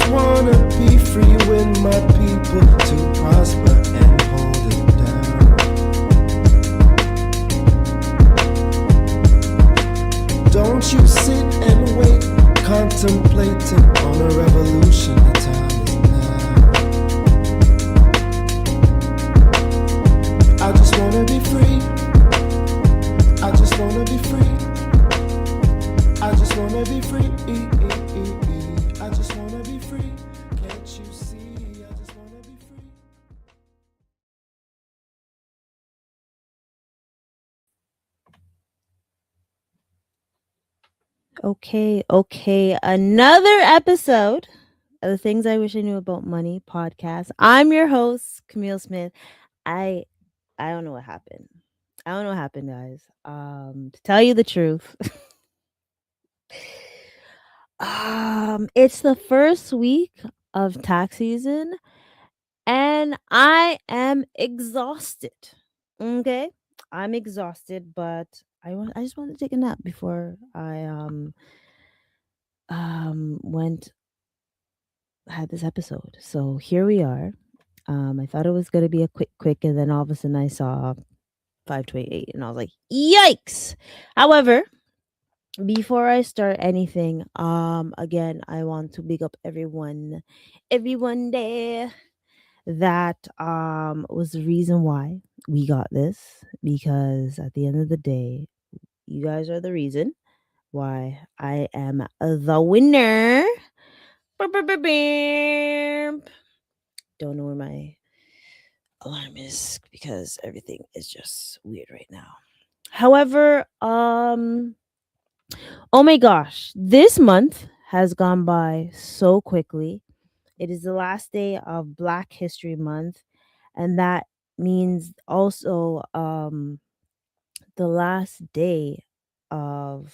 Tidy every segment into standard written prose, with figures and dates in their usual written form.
just wanna be free with my people to prosper and hold it down. Don't you sit and wait, contemplating on a revolution. The time is now. I just wanna be free. I just wanna be free. I just wanna be free. I just wanna be free. Can't you see? I just wanna be free. Okay. Another episode of the Things I Wish I Knew About Money podcast. I'm your host, Kamille Smith. I I don't know what happened. I don't know what happened, guys. To tell you the truth, it's the first week of tax season, and I am exhausted. Okay, I'm exhausted, but I just want to take a nap before I went had this episode. So here we are. I thought it was gonna be a quick, and then all of a sudden I saw 528, and I was like, "Yikes!" However, before I start anything, again, I want to big up everyone there. That was the reason why we got this, because at the end of the day, you guys are the reason why I am the winner. Don't know where my alarm is because everything is just weird right now. However, oh my gosh, this month has gone by so quickly. It is the last day of Black History Month, and that means also the last day of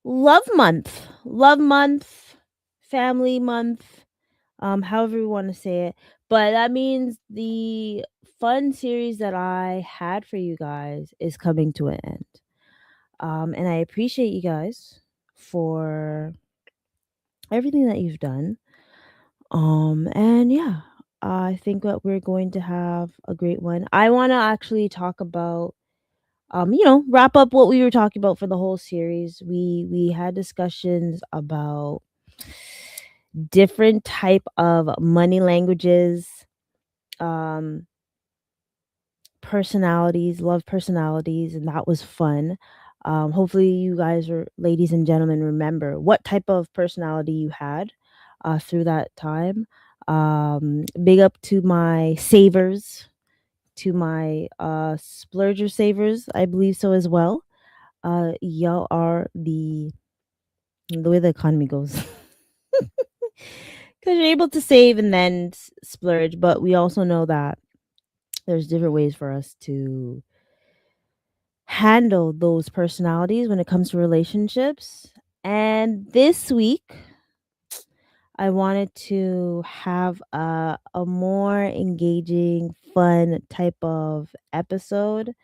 Love Month, Family Month, however you want to say it. But that means the fun series that I had for you guys is coming to an end. And I appreciate you guys for everything that you've done. And yeah, I think that we're going to have a great one. I want to actually talk about wrap up what we were talking about for the whole series. We had discussions about different type of money languages, um personalities, love personalities, and that was fun. Hopefully you guys, are ladies and gentlemen, remember what type of personality you had through that time. Big up to my savers, to my splurger savers, I believe so as well. Y'all are the way the economy goes. Because you're able to save and then splurge, but we also know that there's different ways for us to handle those personalities when it comes to relationships. And this week, I wanted to have a more engaging, fun type of episode.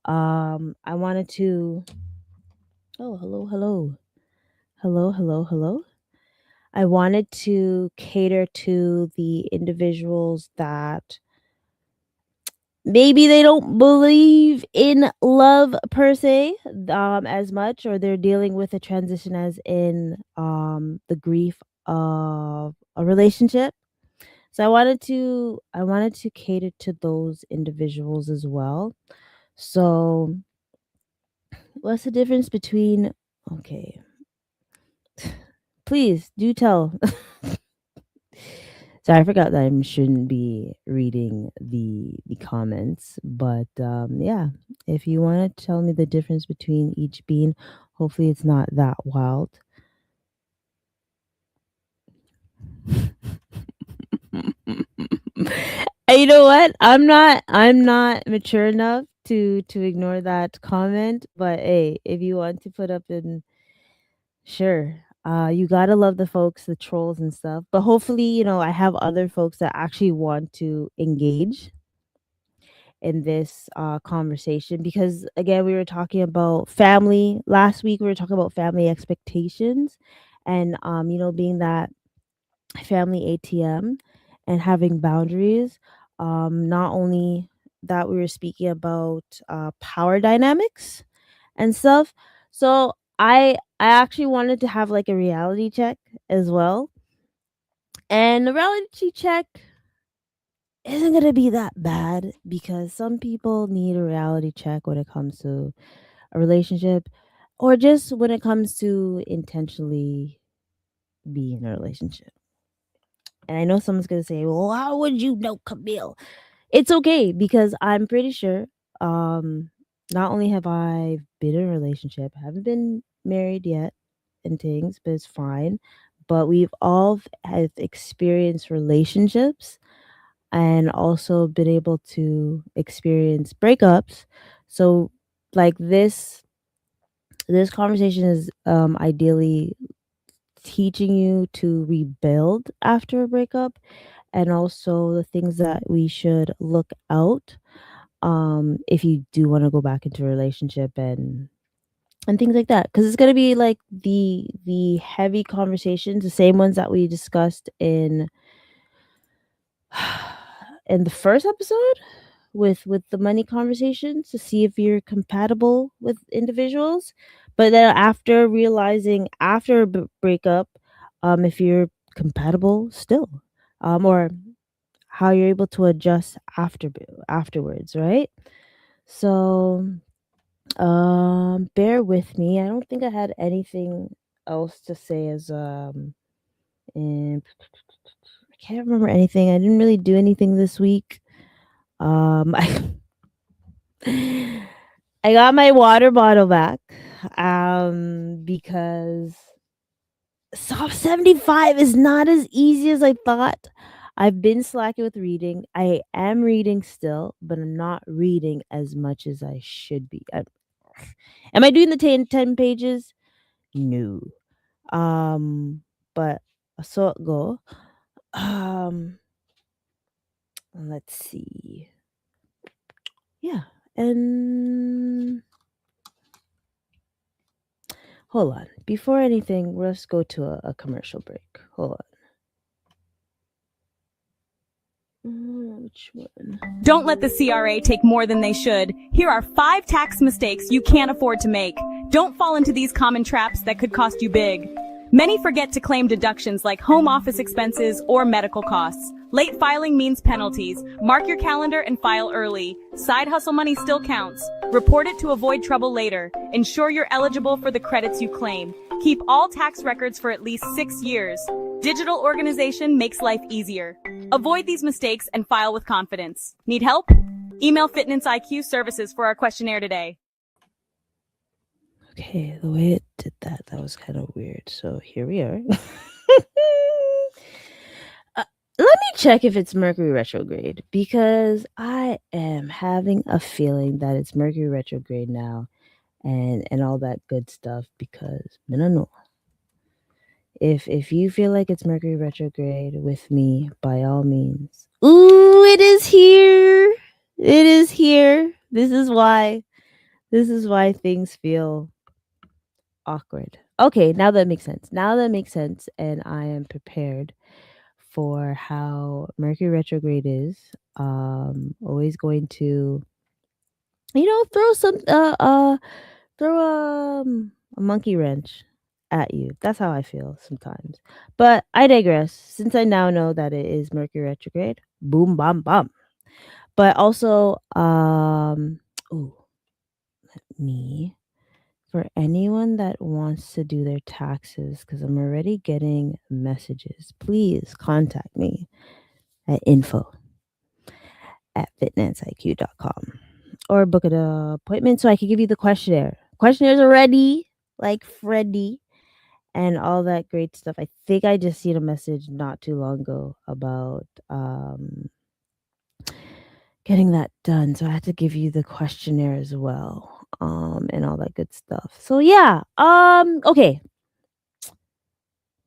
I wanted to. Oh, hello. I wanted to cater to the individuals that maybe they don't believe in love per se as much, or they're dealing with a transition as in the grief of a relationship. So I wanted to cater to those individuals as well. So what's the difference between, okay, please do tell. So I forgot that I shouldn't be reading the comments, but yeah, if you want to tell me the difference between each bean, hopefully it's not that wild. And you know what? I'm not mature enough to ignore that comment, but hey, if you want to put up in, sure. You gotta love the folks, the trolls and stuff. But hopefully, I have other folks that actually want to engage in this conversation, because again, we were talking about family last week. We were talking about family expectations, and being that family ATM and having boundaries. Not only that, we were speaking about power dynamics and stuff. So I actually wanted to have like a reality check as well. And the reality check isn't going to be that bad because some people need a reality check when it comes to a relationship, or just when it comes to intentionally be in a relationship. And I know someone's going to say, well, how would you know, Kamille? It's okay because I'm pretty sure, um, not only have I been in a relationship, I haven't been married yet and things, but it's fine. But we've all have experienced relationships and also been able to experience breakups. So like this conversation is ideally teaching you to rebuild after a breakup, and also the things that we should look out if you do want to go back into a relationship, and things like that, because it's going to be like the heavy conversations, the same ones that we discussed in the first episode with the money conversations, to see if you're compatible with individuals. But then after realizing after a breakup, if you're compatible still, or how you're able to adjust afterwards, right? So bear with me. I don't think I had anything else to say as and I can't remember anything. I didn't really do anything this week. I I got my water bottle back because Soft 75 is not as easy as I thought. I've been slacking with reading. I am reading still, but I'm not reading as much as I should be. Am I doing the 10 pages? No. Um, but I saw it go. Um, let's see. Yeah, and hold on. Before anything, let's go to a commercial break. Hold on. Which one? Don't let the CRA take more than they should. Here are 5 tax mistakes you can't afford to make. Don't fall into these common traps that could cost you big. Many forget to claim deductions like home office expenses or medical costs. Late filing means penalties. Mark your calendar and file early. Side hustle money still counts. Report it to avoid trouble later. Ensure you're eligible for the credits you claim. Keep all tax records for at least 6 years. Digital organization makes life easier. Avoid these mistakes and file with confidence. Need help? Email FitnanceIQ services for our questionnaire today. Okay, the way it did that was kind of weird. So here we are. Let me check if it's Mercury retrograde, because I am having a feeling that it's Mercury retrograde now, and all that good stuff. Because I don't know. If you feel like it's Mercury retrograde with me, by all means. Ooh, it is here. It is here. This is why things feel awkward. Okay, now that makes sense. Now that makes sense, and I am prepared for how Mercury retrograde is. Always going to, throw a monkey wrench at you. That's how I feel sometimes. But I digress. Since I now know that it is Mercury retrograde, boom, bam, bam. But also, ooh, me for anyone that wants to do their taxes, because I'm already getting messages. Please contact me at info@FitnanceIQ.com or book an appointment so I can give you the questionnaire. Questionnaires are ready, like Freddy, and all that great stuff. I think I just seen a message not too long ago about getting that done. So I had to give you the questionnaire as well, and all that good stuff. So yeah, okay.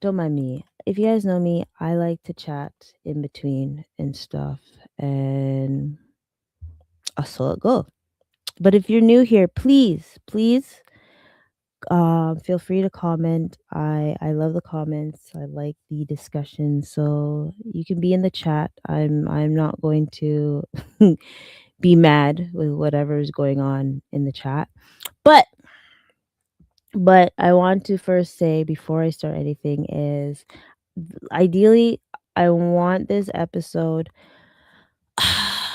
Don't mind me. If you guys know me, I like to chat in between and stuff, and I saw it go. But if you're new here, please Feel free to comment. I love the comments. I like the discussion. So you can be in the chat. I'm not going to be mad with whatever is going on in the chat. But I want to first say before I start anything is ideally I want this episode I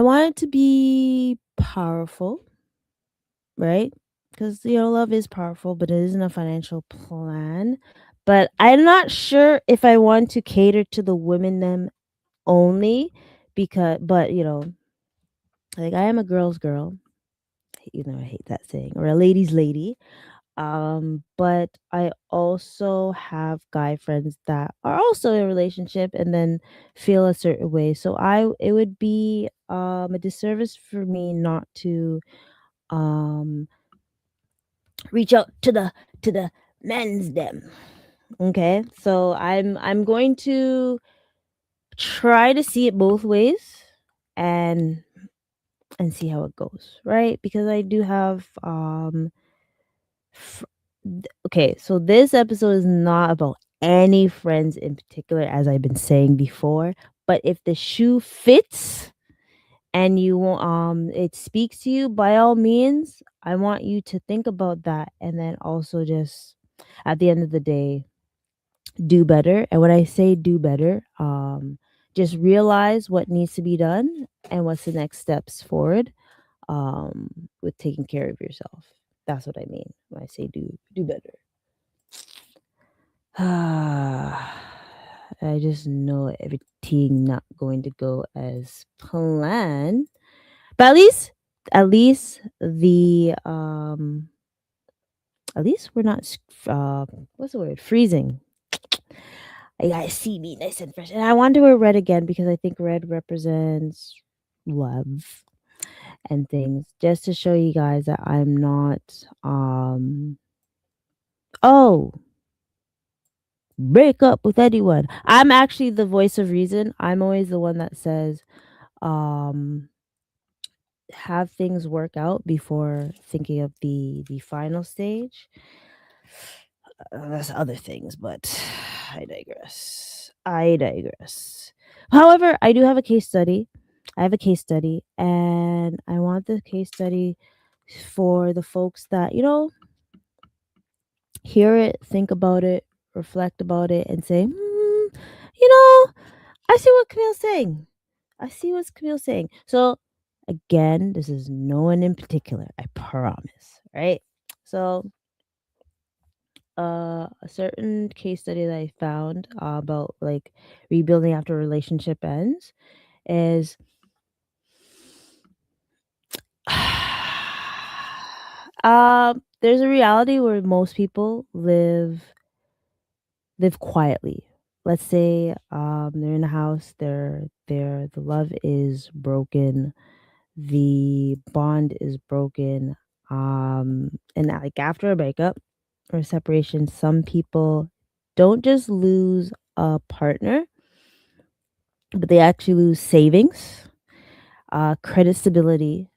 want it to be powerful, right? Because love is powerful, but it isn't a financial plan. But I'm not sure if I want to cater to the women them only but like I am a girl's girl, even though I hate that saying, or a lady's lady. But I also have guy friends that are also in a relationship and then feel a certain way. So it would be a disservice for me not to um reach out to the men's them. Okay? So I'm going to try to see it both ways and see how it goes, right? Because I do have okay, so this episode is not about any friends in particular, as I've been saying before. But if the shoe fits and it speaks to you, by all means, I want you to think about that, and then also just at the end of the day, do better. And when I say do better, just realize what needs to be done and what's the next steps forward with taking care of yourself. That's what I mean when I say do better. I just know everything not going to go as planned. But at least the at least we're not what's the word? Freezing. You guys see me nice and fresh. And I want to wear red again because I think red represents love and things. Just to show you guys that I'm not oh, break up with anyone. I'm actually the voice of reason. I'm always the one that says, um, have things work out before thinking of the final stage. That's other things, but I digress. I digress. However, I do have a case study. I have a case study, and I want the case study for the folks that hear it, think about it, reflect about it, and say, you know, I see what Camille's saying. I see what Camille's saying. So, again, this is no one in particular. I promise. Right? So, a certain case study that I found about like rebuilding after a relationship ends is there's a reality where most people live quietly. Let's say they're in a house, the love is broken, the bond is broken, and like after a breakup or separation, some people don't just lose a partner, but they actually lose savings, credit stability,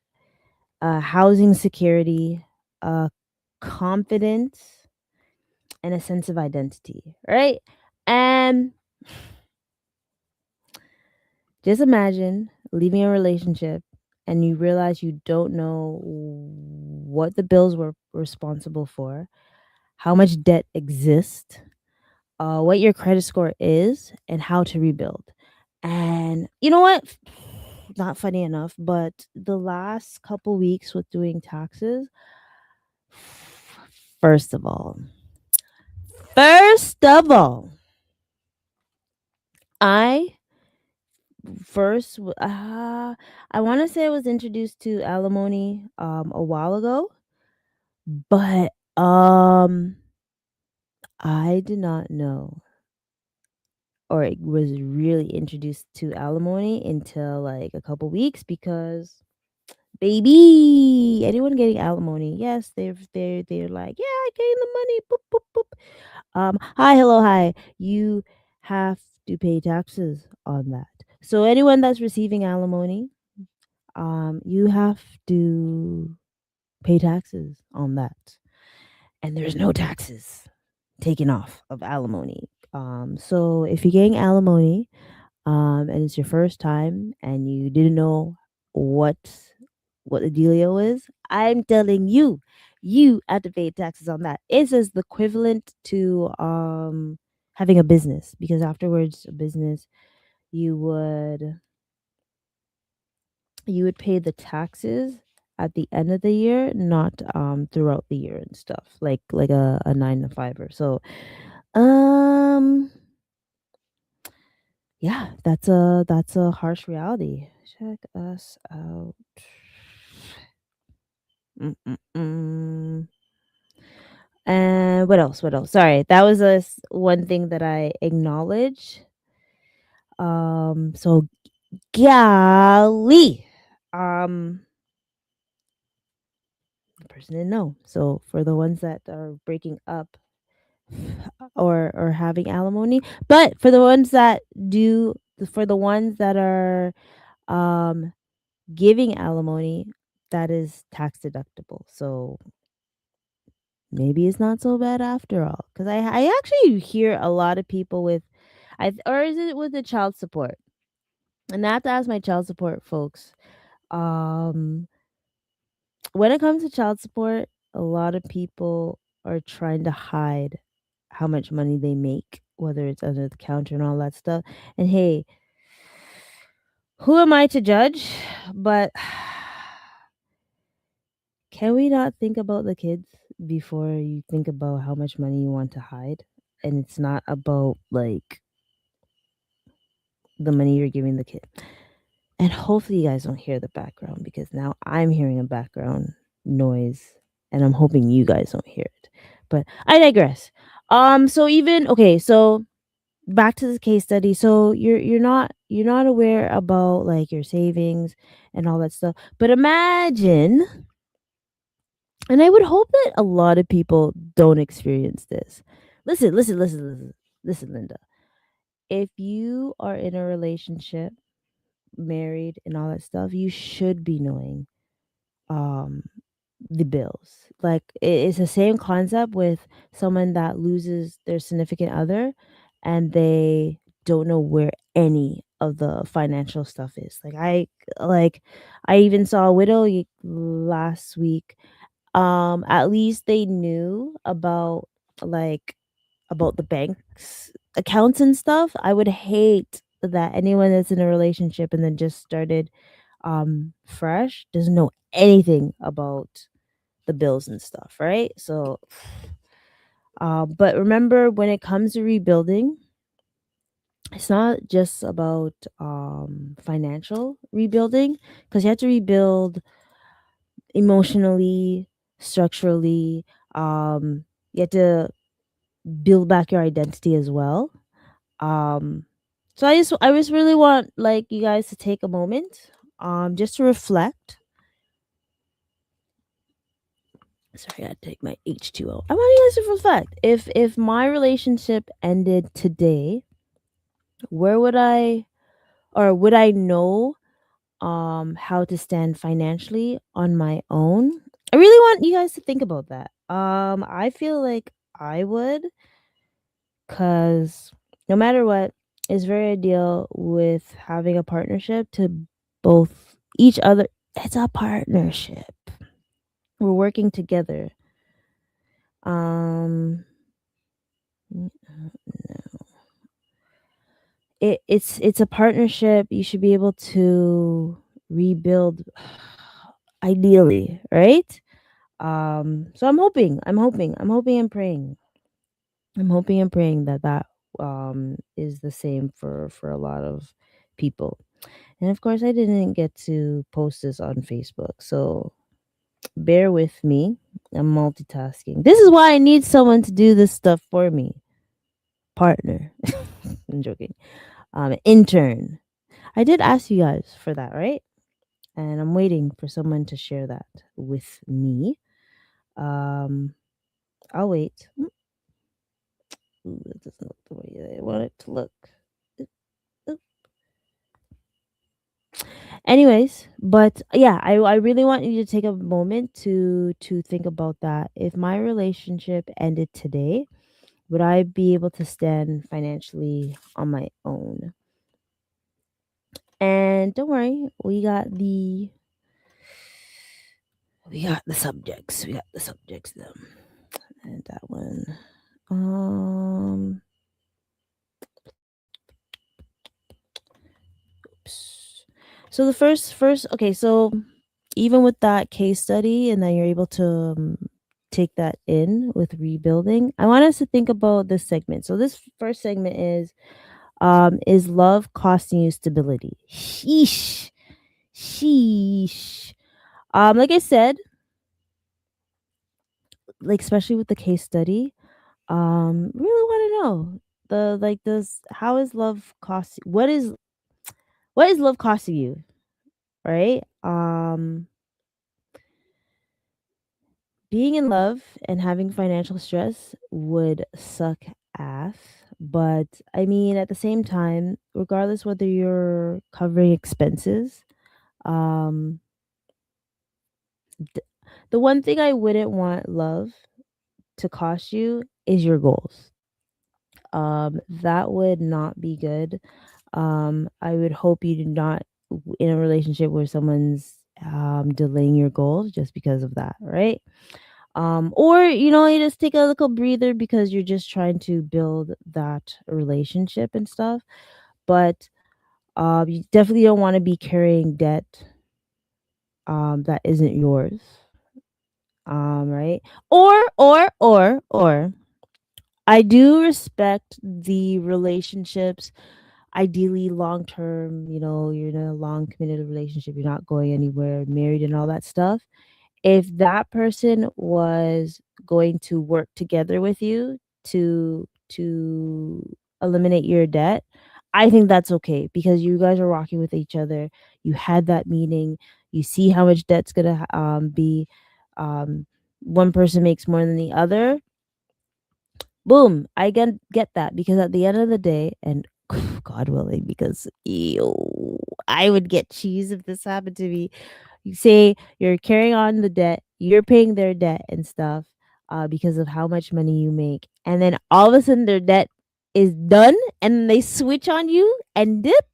housing security, confidence, and a sense of identity, right? And just imagine leaving a relationship and you realize you don't know what the bills were responsible for, how much debt exists, what your credit score is, and how to rebuild. And you know what? Not funny enough, but the last couple weeks with doing taxes, first of all, I I want to say I was introduced to alimony a while ago, but I did not know or it was really introduced to alimony until like a couple weeks because baby, anyone getting alimony, yes, they're like, yeah, I getting the money. Boop, boop, boop. Hi, hello, hi. You have to pay taxes on that. So anyone that's receiving alimony, you have to pay taxes on that. And there's no taxes taken off of alimony. So if you're getting alimony, and it's your first time and you didn't know what what the dealio is, I'm telling you, you have to pay taxes on that. It's as the equivalent to having a business, because afterwards a business you would pay the taxes at the end of the year, not throughout the year and stuff, like a 9 to 5 or so. Um yeah, that's a harsh reality. Check us out. Mm-mm-mm. And what else? What else? Sorry, that was one thing that I acknowledge. So golly, um, the person didn't know. So for the ones that are breaking up or having alimony, but for the ones that do, for the ones that are um giving alimony, that is tax deductible. So maybe it's not so bad after all. Because I actually hear a lot of people with, or is it with the child support? And I have to ask my child support folks. Um, when it comes to child support, a lot of people are trying to hide how much money they make, whether it's under the counter and all that stuff. And hey, who am I to judge? But can we not think about the kids before you think about how much money you want to hide? And it's not about like the money you're giving the kid. And hopefully you guys don't hear the background, because now I'm hearing a background noise and I'm hoping you guys don't hear it. But I digress. So even okay, so back to the case study. So you're not aware about like your savings and all that stuff. But imagine, and I would hope that a lot of people don't experience this. Listen, Linda. If you are in a relationship, married and all that stuff, you should be knowing um the bills. Like it's the same concept with someone that loses their significant other and they don't know where any of the financial stuff is. Like I even saw a widow last week. At least they knew like about the bank's accounts and stuff. I would hate that anyone that's in a relationship and then just started fresh doesn't know anything about the bills and stuff, right? So but remember, when it comes to rebuilding, it's not just about financial rebuilding, because you have to rebuild emotionally, structurally. You have to build back your identity as well. Um, so I just really want like you guys to take a moment, just to reflect. Sorry, I gotta take my H2O. I want you guys to reflect. If my relationship ended today, where would I, or would I know how to stand financially on my own? I really want you guys to think about that. I feel like I would, cuz no matter what, it's very ideal with having a partnership to both each other. It's a partnership. We're working together. Um it's a partnership. You should be able to rebuild ideally, right? So I'm hoping and praying that is the same for a lot of people. And of course I didn't get to post this on Facebook, so bear with me. I'm multitasking. This is why I need someone to do this stuff for me. Partner. I'm joking. Intern. I did ask you guys for that, right? And I'm waiting for someone to share that with me. Um, I'll wait. Ooh, that doesn't look the way I want it to look. Oop, oop. Anyways, but yeah, I really want you to take a moment to think about that. If my relationship ended today, would I be able to stand financially on my own? And don't worry, we got the subjects. We got the subjects though. And that one. Um oops. So the first okay, so even with that case study and then you're able to take that in with rebuilding, I want us to think about this segment. So this first segment is love costing you stability? Sheesh. Sheesh. Like I said, like especially with the case study, really want to know the like does how is love cost what is love costing you, right? Being in love and having financial stress would suck ass. But I mean, at the same time, regardless whether you're covering expenses, um, th- the one thing I wouldn't want love to cost you is your goals. That would not be good. I would hope you do not in a relationship where someone's delaying your goals just because of that, right? Or you just take a little breather because you're just trying to build that relationship and stuff. But you definitely don't want to be carrying debt that isn't yours. Right? Or I do respect the relationships, ideally long term, you're in a long committed relationship, you're not going anywhere, married and all that stuff. If that person was going to work together with you to eliminate your debt, I think that's okay because you guys are rocking with each other. You had that meeting. You see how much debt's gonna be. Um, one person makes more than the other. Boom! I get that because at the end of the day, and God willing, because I would get cheese if this happened to me. You say you're carrying on the debt, you're paying their debt and stuff, because of how much money you make, and then all of a sudden their debt is done, and they switch on you and dip.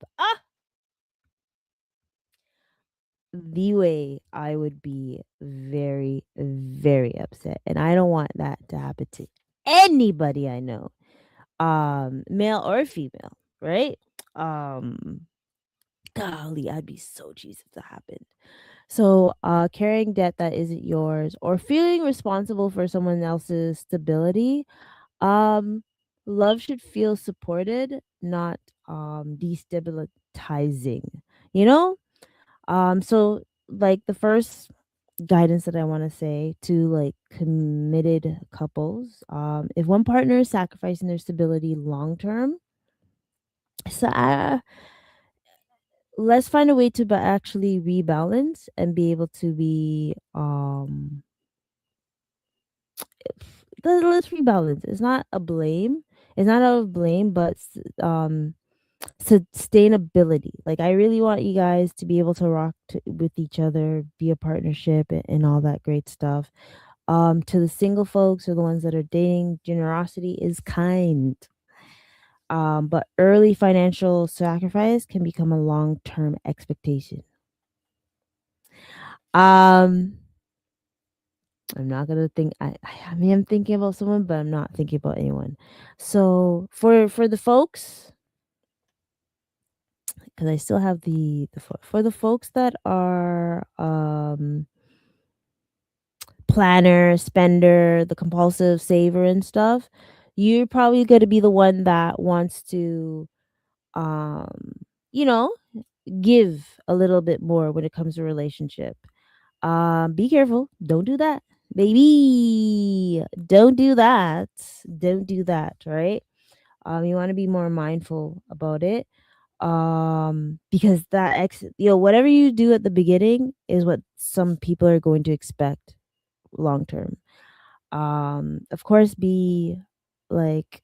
The way I would be very, very upset, and I don't want that to happen to anybody I know, male or female, right? Um, golly, I'd be so cheesed if that happened. So, carrying debt that isn't yours or feeling responsible for someone else's stability, um, love should feel supported, not destabilizing. You know? So like the first guidance that I want to say to like committed couples, if one partner is sacrificing their stability long term, so let's find a way to actually rebalance and be able to be let's rebalance. It's not a blame. It's not out of blame, but sustainability. Like I really want you guys to be able to rock with each other, be a partnership, and all that great stuff. To the single folks or the ones that are dating, generosity is kind. But early financial sacrifice can become a long-term expectation. Um, I'm not gonna think. I mean, I'm thinking about someone, but I'm not thinking about anyone. So for the folks, because I still have for the folks that are planner, spender, the compulsive saver and stuff, you're probably going to be the one that wants to um you know give a little bit more when it comes to relationship. Be careful, don't do that, baby, don't do that, don't do that, right? You want to be more mindful about it, because whatever you do at the beginning is what some people are going to expect long term. Of course, be like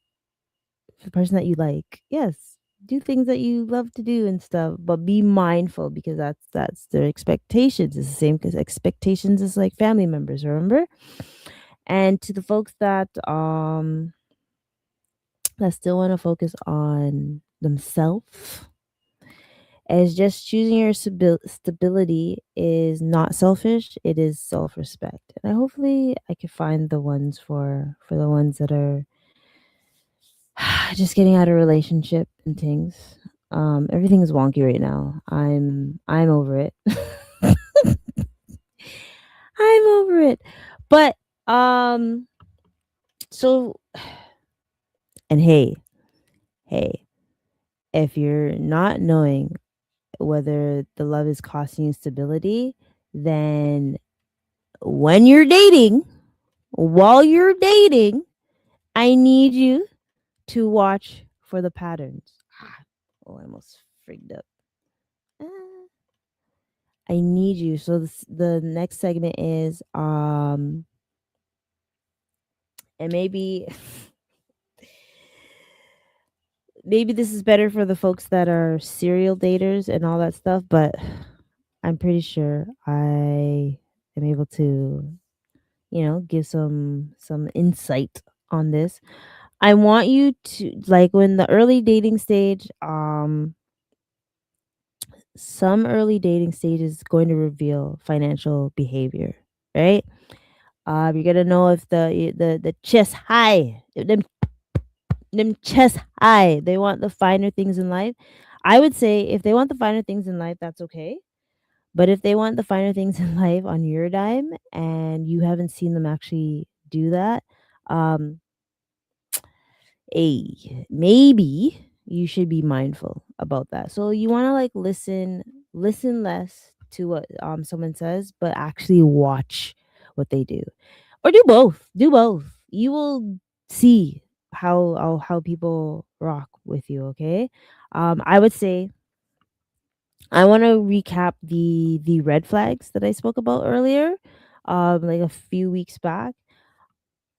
the person that you like, yes, do things that you love to do and stuff, but be mindful because that's their expectations. It's the same because expectations is like family members, remember? And to the folks that still want to focus on themselves, as just choosing your stability is not selfish, it is self-respect. And hopefully I can find the ones for the ones that are just getting out of relationship and things. Everything is wonky right now. I'm over it. I'm over it. But um so and hey, if you're not knowing whether the love is costing you stability, then when you're dating, while you're dating, I need you to watch for the patterns. Oh, I almost freaked up. Ah. I need you. So the next segment is and maybe this is better for the folks that are serial daters and all that stuff, but I'm pretty sure I am able to, give some insight on this. I want you to like when the early dating stage, some early dating stage is going to reveal financial behavior, right? You're gonna know if the chest high, if them chest high. They want the finer things in life. I would say if they want the finer things in life, that's okay. But if they want the finer things in life on your dime and you haven't seen them actually do that, um, maybe you should be mindful about that. So you want to like listen less to what someone says, but actually watch what they do, or do both. Do both. You will see how people rock with you. Okay, I would say I want to recap the red flags that I spoke about earlier, like a few weeks back,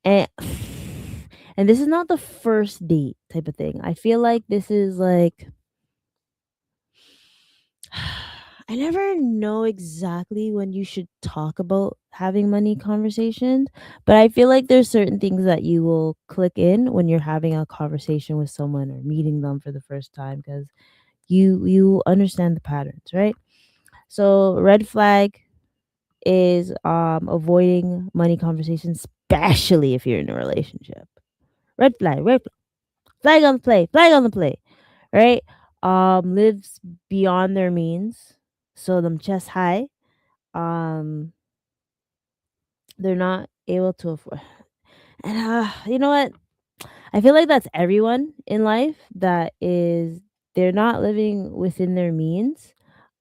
and and this is not the first date type of thing. I feel like this is like I never know exactly when you should talk about having money conversations, but I feel like there's certain things that you will click in when you're having a conversation with someone or meeting them for the first time because you understand the patterns, right? So red flag is avoiding money conversations, especially if you're in a relationship. Red flag on the play, flag on the play, right? Lives beyond their means, so them chest high. Um, they're not able to afford. And you know what? I feel like that's everyone in life that is they're not living within their means.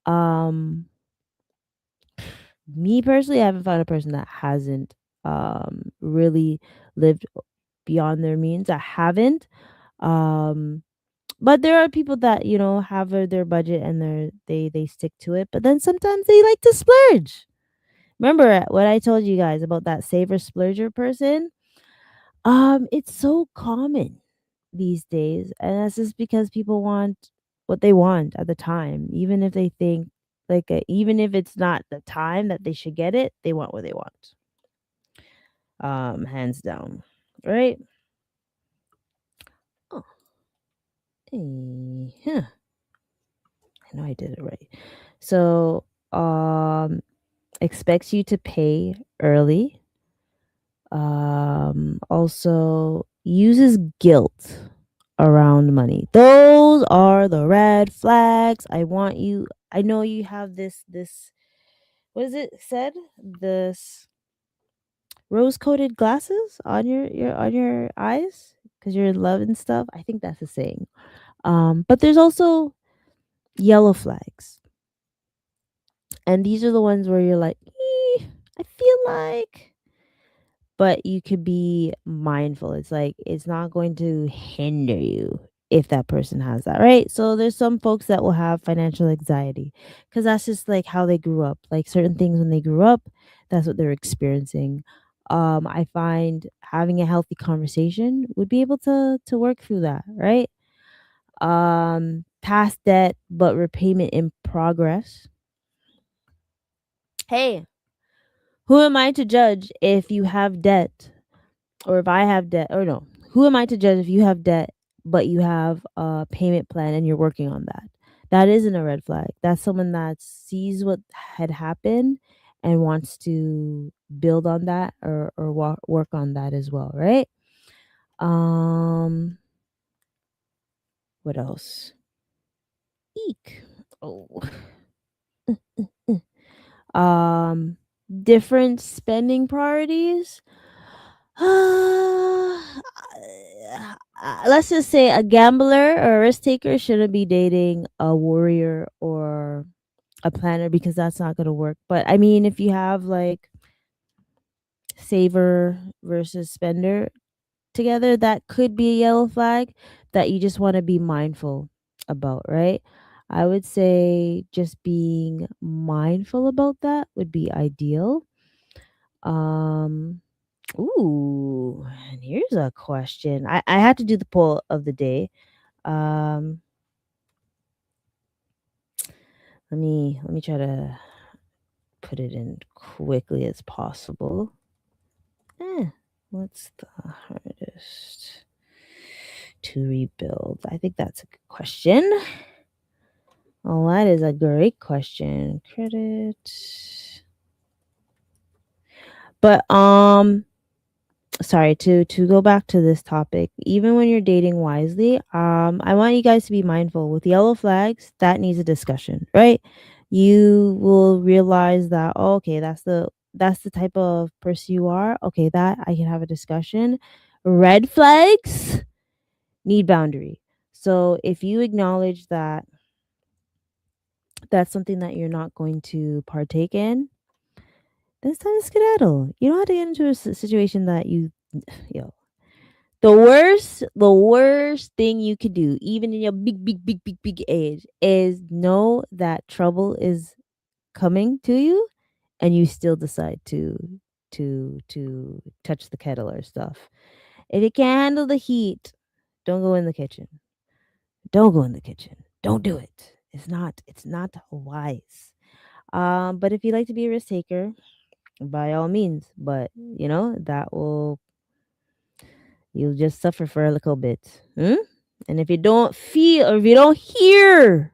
Um, Me personally, I haven't found a person that hasn't really lived beyond their means. I haven't. Um but there are people that, have their budget and they stick to it, but then sometimes they like to splurge. Remember what I told you guys about that saver splurger person? It's so common these days, and that's just because people want what they want at the time, even if they think like even if it's not the time that they should get it, they want what they want. Hands down, right? Oh, huh. I know I did it right. So, expects you to pay early. Also uses guilt around money. Those are the red flags. I know you have this what is it said? This rose-coated glasses on your eyes because you're in love and stuff. I think that's a saying. But there's also yellow flags. And these are the ones where you're like, I feel like, but you could be mindful. It's like it's not going to hinder you if that person has that, right? So there's some folks that will have financial anxiety because that's just like how they grew up. Like certain things when they grew up, that's what they're experiencing. I find having a healthy conversation would be able to work through that, right? Past debt but repayment in progress. Hey, who am I to judge if you have debt, or if I have debt, or no, who am I to judge if you have debt but you have a payment plan and you're working on that? That isn't a red flag. That's someone that sees what had happened and wants to build on that, or work on that as well, right? Um, what else? Eek. Oh. um, Different spending priorities. Let's just say a gambler or a risk taker shouldn't be dating a warrior or a planner, because that's not going to work. But I mean, if you have like saver versus spender together, that could be a yellow flag that you just want to be mindful about, right? I would say just being mindful about that would be ideal. Um, Ooh, and here's a question. I had to do the poll of the day. Um, let me try to put it in quickly as possible. What's the hardest to rebuild? I think that's a good question. Oh, that is a great question. Credit. But sorry, to go back to this topic, even when you're dating wisely, I want you guys to be mindful with yellow flags. That needs a discussion, right? You will realize that, oh, okay, that's the type of person you are. Okay, that I can have a discussion. Red flags need boundary. So if you acknowledge that that's something that you're not going to partake in, then it's time to skedaddle. You don't have to get into a situation that yo, the worst thing you could do, even in your big age, is know that trouble is coming to you, and you still decide to touch the kettle or stuff. If you can't handle the heat, don't go in the kitchen. Don't go in the kitchen. Don't do it. It's not wise. But if you like to be a risk taker, by all means. But that will you'll just suffer for a little bit. And if you don't feel, or if you don't hear,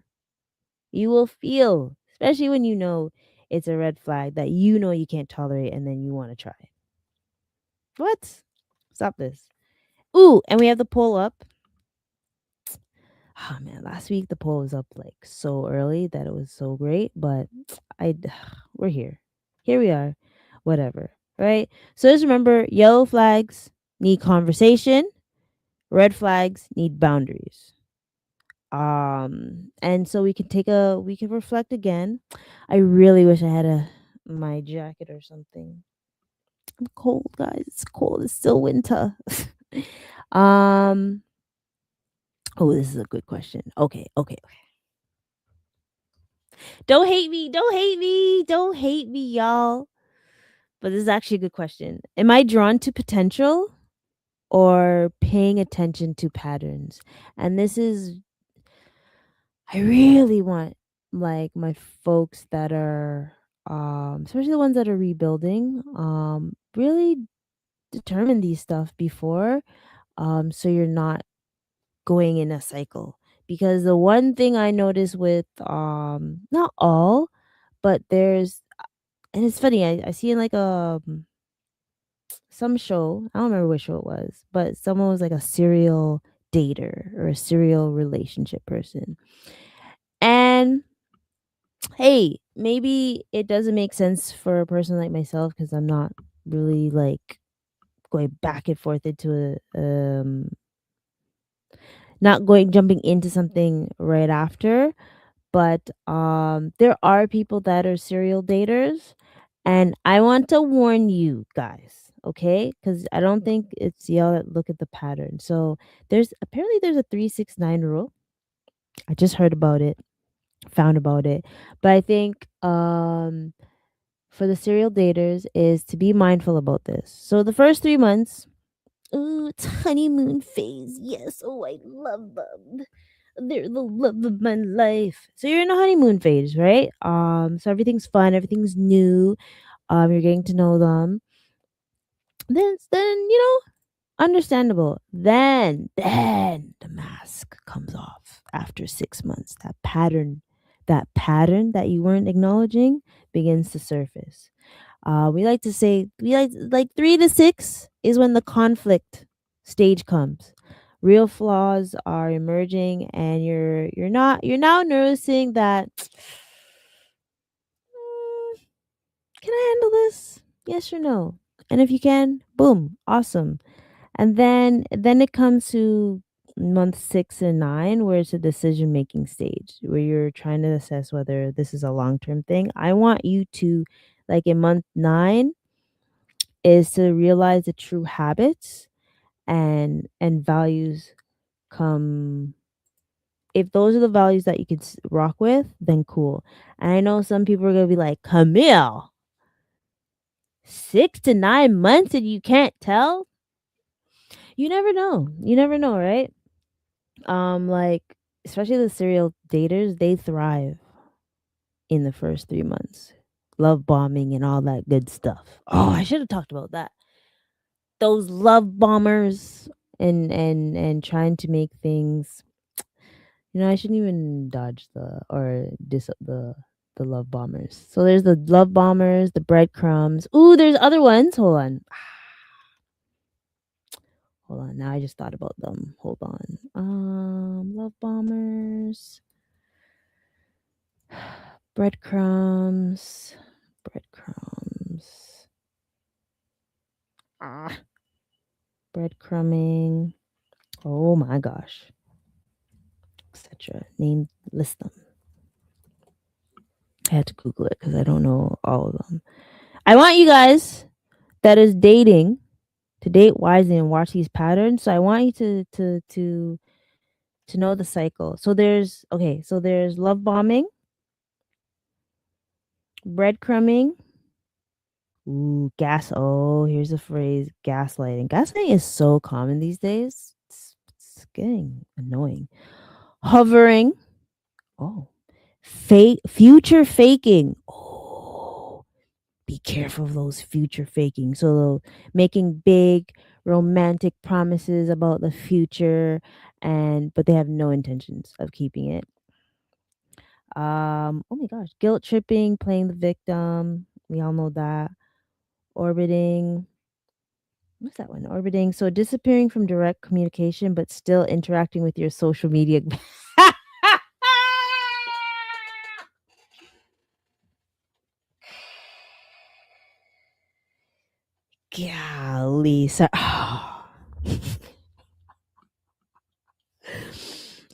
you will feel, especially when you know it's a red flag that you can't tolerate, and then you want to try it. What? Stop this. Ooh, and we have the poll up. Oh man, last week the poll was up like so early that it was so great, but I we're here. Here we are. Whatever. Right? So just remember, yellow flags need conversation, red flags need boundaries. And so we can reflect again. I really wish I had my jacket or something. I'm cold, guys. It's cold. It's still winter. um oh, this is a good question. Okay. Don't hate me. Don't hate me. Don't hate me, y'all. But this is actually a good question. Am I drawn to potential or paying attention to patterns? And this is, I really want like my folks that are especially the ones that are rebuilding, really determine these stuff before, so you're not going in a cycle. Because the one thing I notice with not all, but there's, and it's funny, I see in like some show, I don't remember which show it was, but someone was like a serial dater or a serial relationship person. And hey, maybe it doesn't make sense for a person like myself, because I'm not really like going back and forth into not going jumping into something right after. But there are people that are serial daters, and I want to warn you guys, okay? Because I don't think it's y'all that look at the pattern. So there's a 369 rule. I just heard about it, found about it. But I think for the serial daters is to be mindful about this. So the first 3 months, ooh, it's honeymoon phase. Yes. Oh, I love them. They're the love of my life. So you're in a honeymoon phase, right? So everything's fun, everything's new. You're getting to know them. Then understandable. Then the mask comes off after 6 months. That pattern that you weren't acknowledging begins to surface. We like to say we like 3 to 6 is when the conflict stage comes. Real flaws are emerging, and you're now noticing that. "Mm, can I handle this? Yes or no? And if you can, boom, awesome. And then it comes to month 6 and 9, where it's a decision making stage where you're trying to assess whether this is a long term thing. I want you to, like in month 9, is to realize the true habits and values come. If those are the values that you can rock with, then cool. And I know some people are gonna be like, Camille, 6 to 9 months and you can't tell. You never know, right? Like, especially the serial daters, they thrive in the first 3 months. Love bombing and all that good stuff. Oh, I should have talked about that. Those love bombers and trying to make things. I shouldn't even dodge the love bombers. So there's the love bombers, the breadcrumbs. Ooh, there's other ones. Hold on. Hold on. Now I just thought about them. Hold on. Love bombers. Breadcrumbs. Breadcrumbs. Ah. Breadcrumbing. Oh my gosh. Etc. Name list them. I had to Google it because I don't know all of them. I want you guys that is dating to date wisely and watch these patterns. So I want you to know the cycle. So there's love bombing, breadcrumbing. Ooh, here's a phrase, gaslighting. Gaslighting is so common these days. It's getting annoying. Hovering. Oh. Future faking. Oh, be careful of those future faking. So making big romantic promises about the future, but they have no intentions of keeping it. Oh my gosh, guilt tripping, playing the victim. We all know that. Orbiting. What's that one? Orbiting. So disappearing from direct communication, but still interacting with your social media. Golly.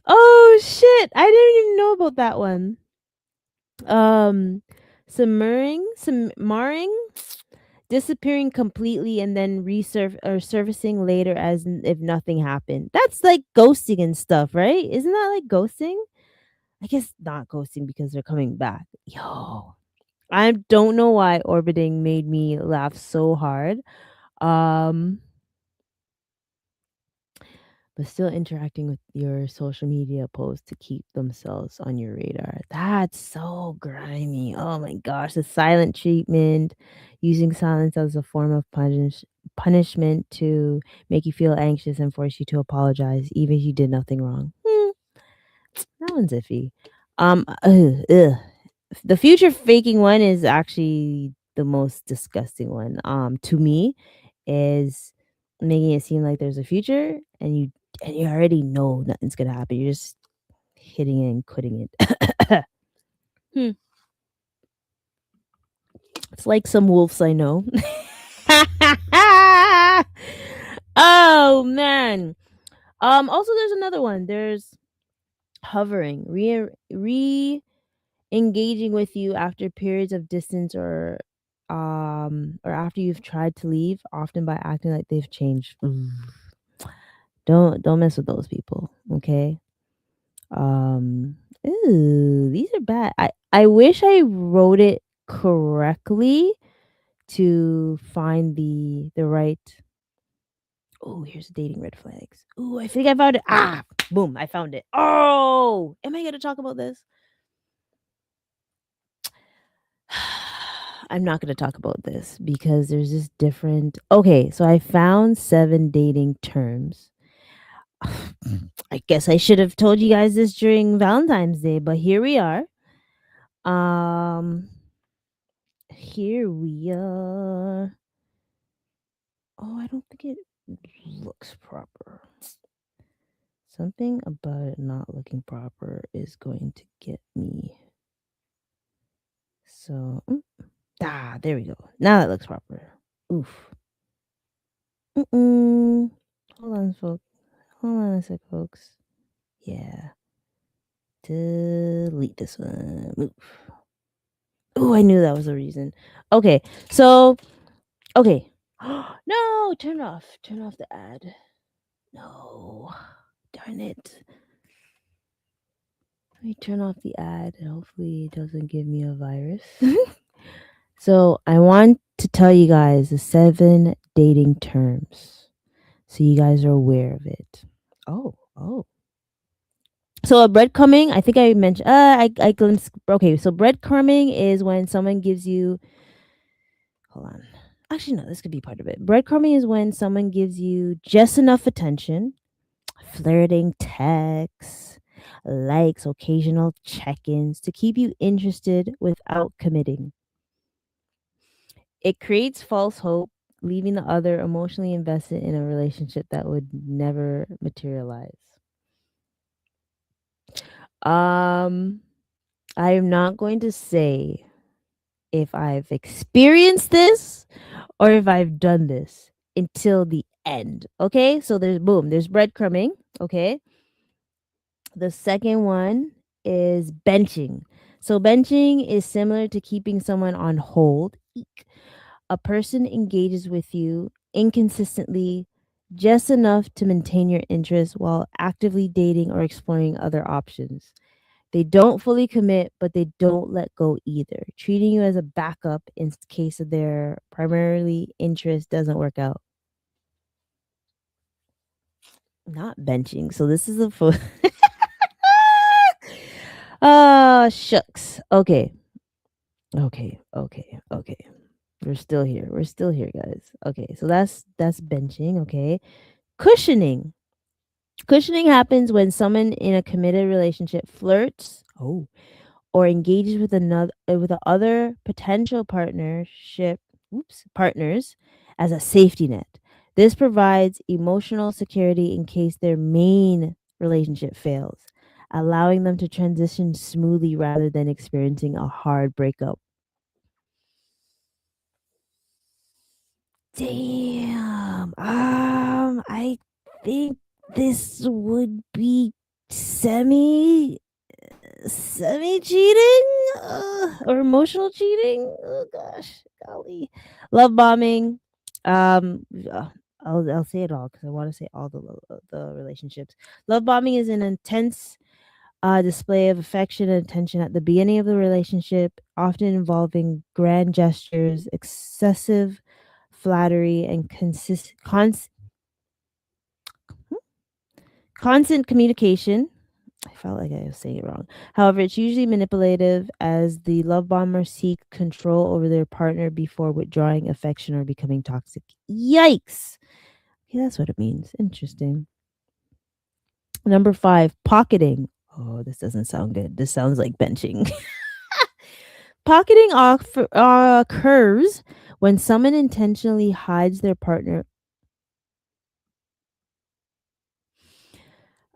Oh shit. I didn't even know about that one. Um marring, disappearing completely and then surfacing later if nothing happened. That's like ghosting and stuff, right? Isn't that like ghosting? I guess not ghosting because they're coming back. Yo, I don't know why orbiting made me laugh so hard. Um but still interacting with your social media posts to keep themselves on your radar. That's so grimy. Oh my gosh, the silent treatment, using silence as a form of punishment to make you feel anxious and force you to apologize, even if you did nothing wrong. That one's iffy. Ugh. The future faking one is actually the most disgusting one. To me, is making it seem like there's a future and you already know nothing's gonna happen. You're just hitting it and quitting it. Hmm. It's like some wolves I know. Oh man. Also there's another one. There's hovering, re engaging with you after periods of distance or after you've tried to leave, often by acting like they've changed. Don't mess with those people, okay? Um, these are bad. I wish I wrote it correctly to find the right Oh, here's dating red flags. Ooh, I think I found it. Ah, boom, I found it. Oh, am I going to talk about this? I'm not going to talk about this because there's this different. Okay, so I found 7 dating terms. I guess I should have told you guys this during Valentine's Day, but here we are. Um, here we are. Oh, I don't think it looks proper. Something about it not looking proper is going to get me. So, there we go. Now that looks proper. Oof. Mm-mm. Hold on, folks. Hold on a sec, folks. Yeah. Delete this one. Oof. Ooh, I knew that was the reason. Okay, so, okay. No, turn off. Turn off the ad. No. Darn it. Let me turn off the ad and hopefully it doesn't give me a virus. So I want to tell you guys the 7 dating terms so you guys are aware of it. Oh. So a breadcrumbing, I think I mentioned, I glimpsed, okay, so breadcrumbing is when someone gives you, hold on. Actually, no, this could be part of it. Breadcrumbing is when someone gives you just enough attention, flirting texts, likes, occasional check-ins to keep you interested without committing. It creates false hope, leaving the other emotionally invested in a relationship that would never materialize. Um, I am not going to say if I've experienced this or if I've done this until the end. Okay, so there's breadcrumbing. Okay, the second one is benching. So benching is similar to keeping someone on hold. Eek. A person engages with you inconsistently, just enough to maintain your interest while actively dating or exploring other options. They don't fully commit, but they don't let go either, treating you as a backup in case of their primarily interest doesn't work out. Not benching. So this is a shucks. Okay. Okay. We're still here. We're still here, guys. Okay, so that's benching, okay? Cushioning. Cushioning happens when someone in a committed relationship flirts, or engages with another with the other potential partners as a safety net. This provides emotional security in case their main relationship fails, allowing them to transition smoothly rather than experiencing a hard breakup. Damn. I think this would be semi semi cheating or emotional cheating. Oh gosh, golly, love bombing. I'll say it all because I want to say all the relationships. Love bombing is an intense display of affection and attention at the beginning of the relationship, often involving grand gestures, excessive flattery, and constant communication. I felt like I was saying it wrong. However, it's usually manipulative as the love bombers seek control over their partner before withdrawing affection or becoming toxic. Yikes. Okay, that's what it means. Interesting. Number 5, pocketing. Oh, this doesn't sound good. This sounds like benching. Pocketing occurs when someone intentionally hides their partner.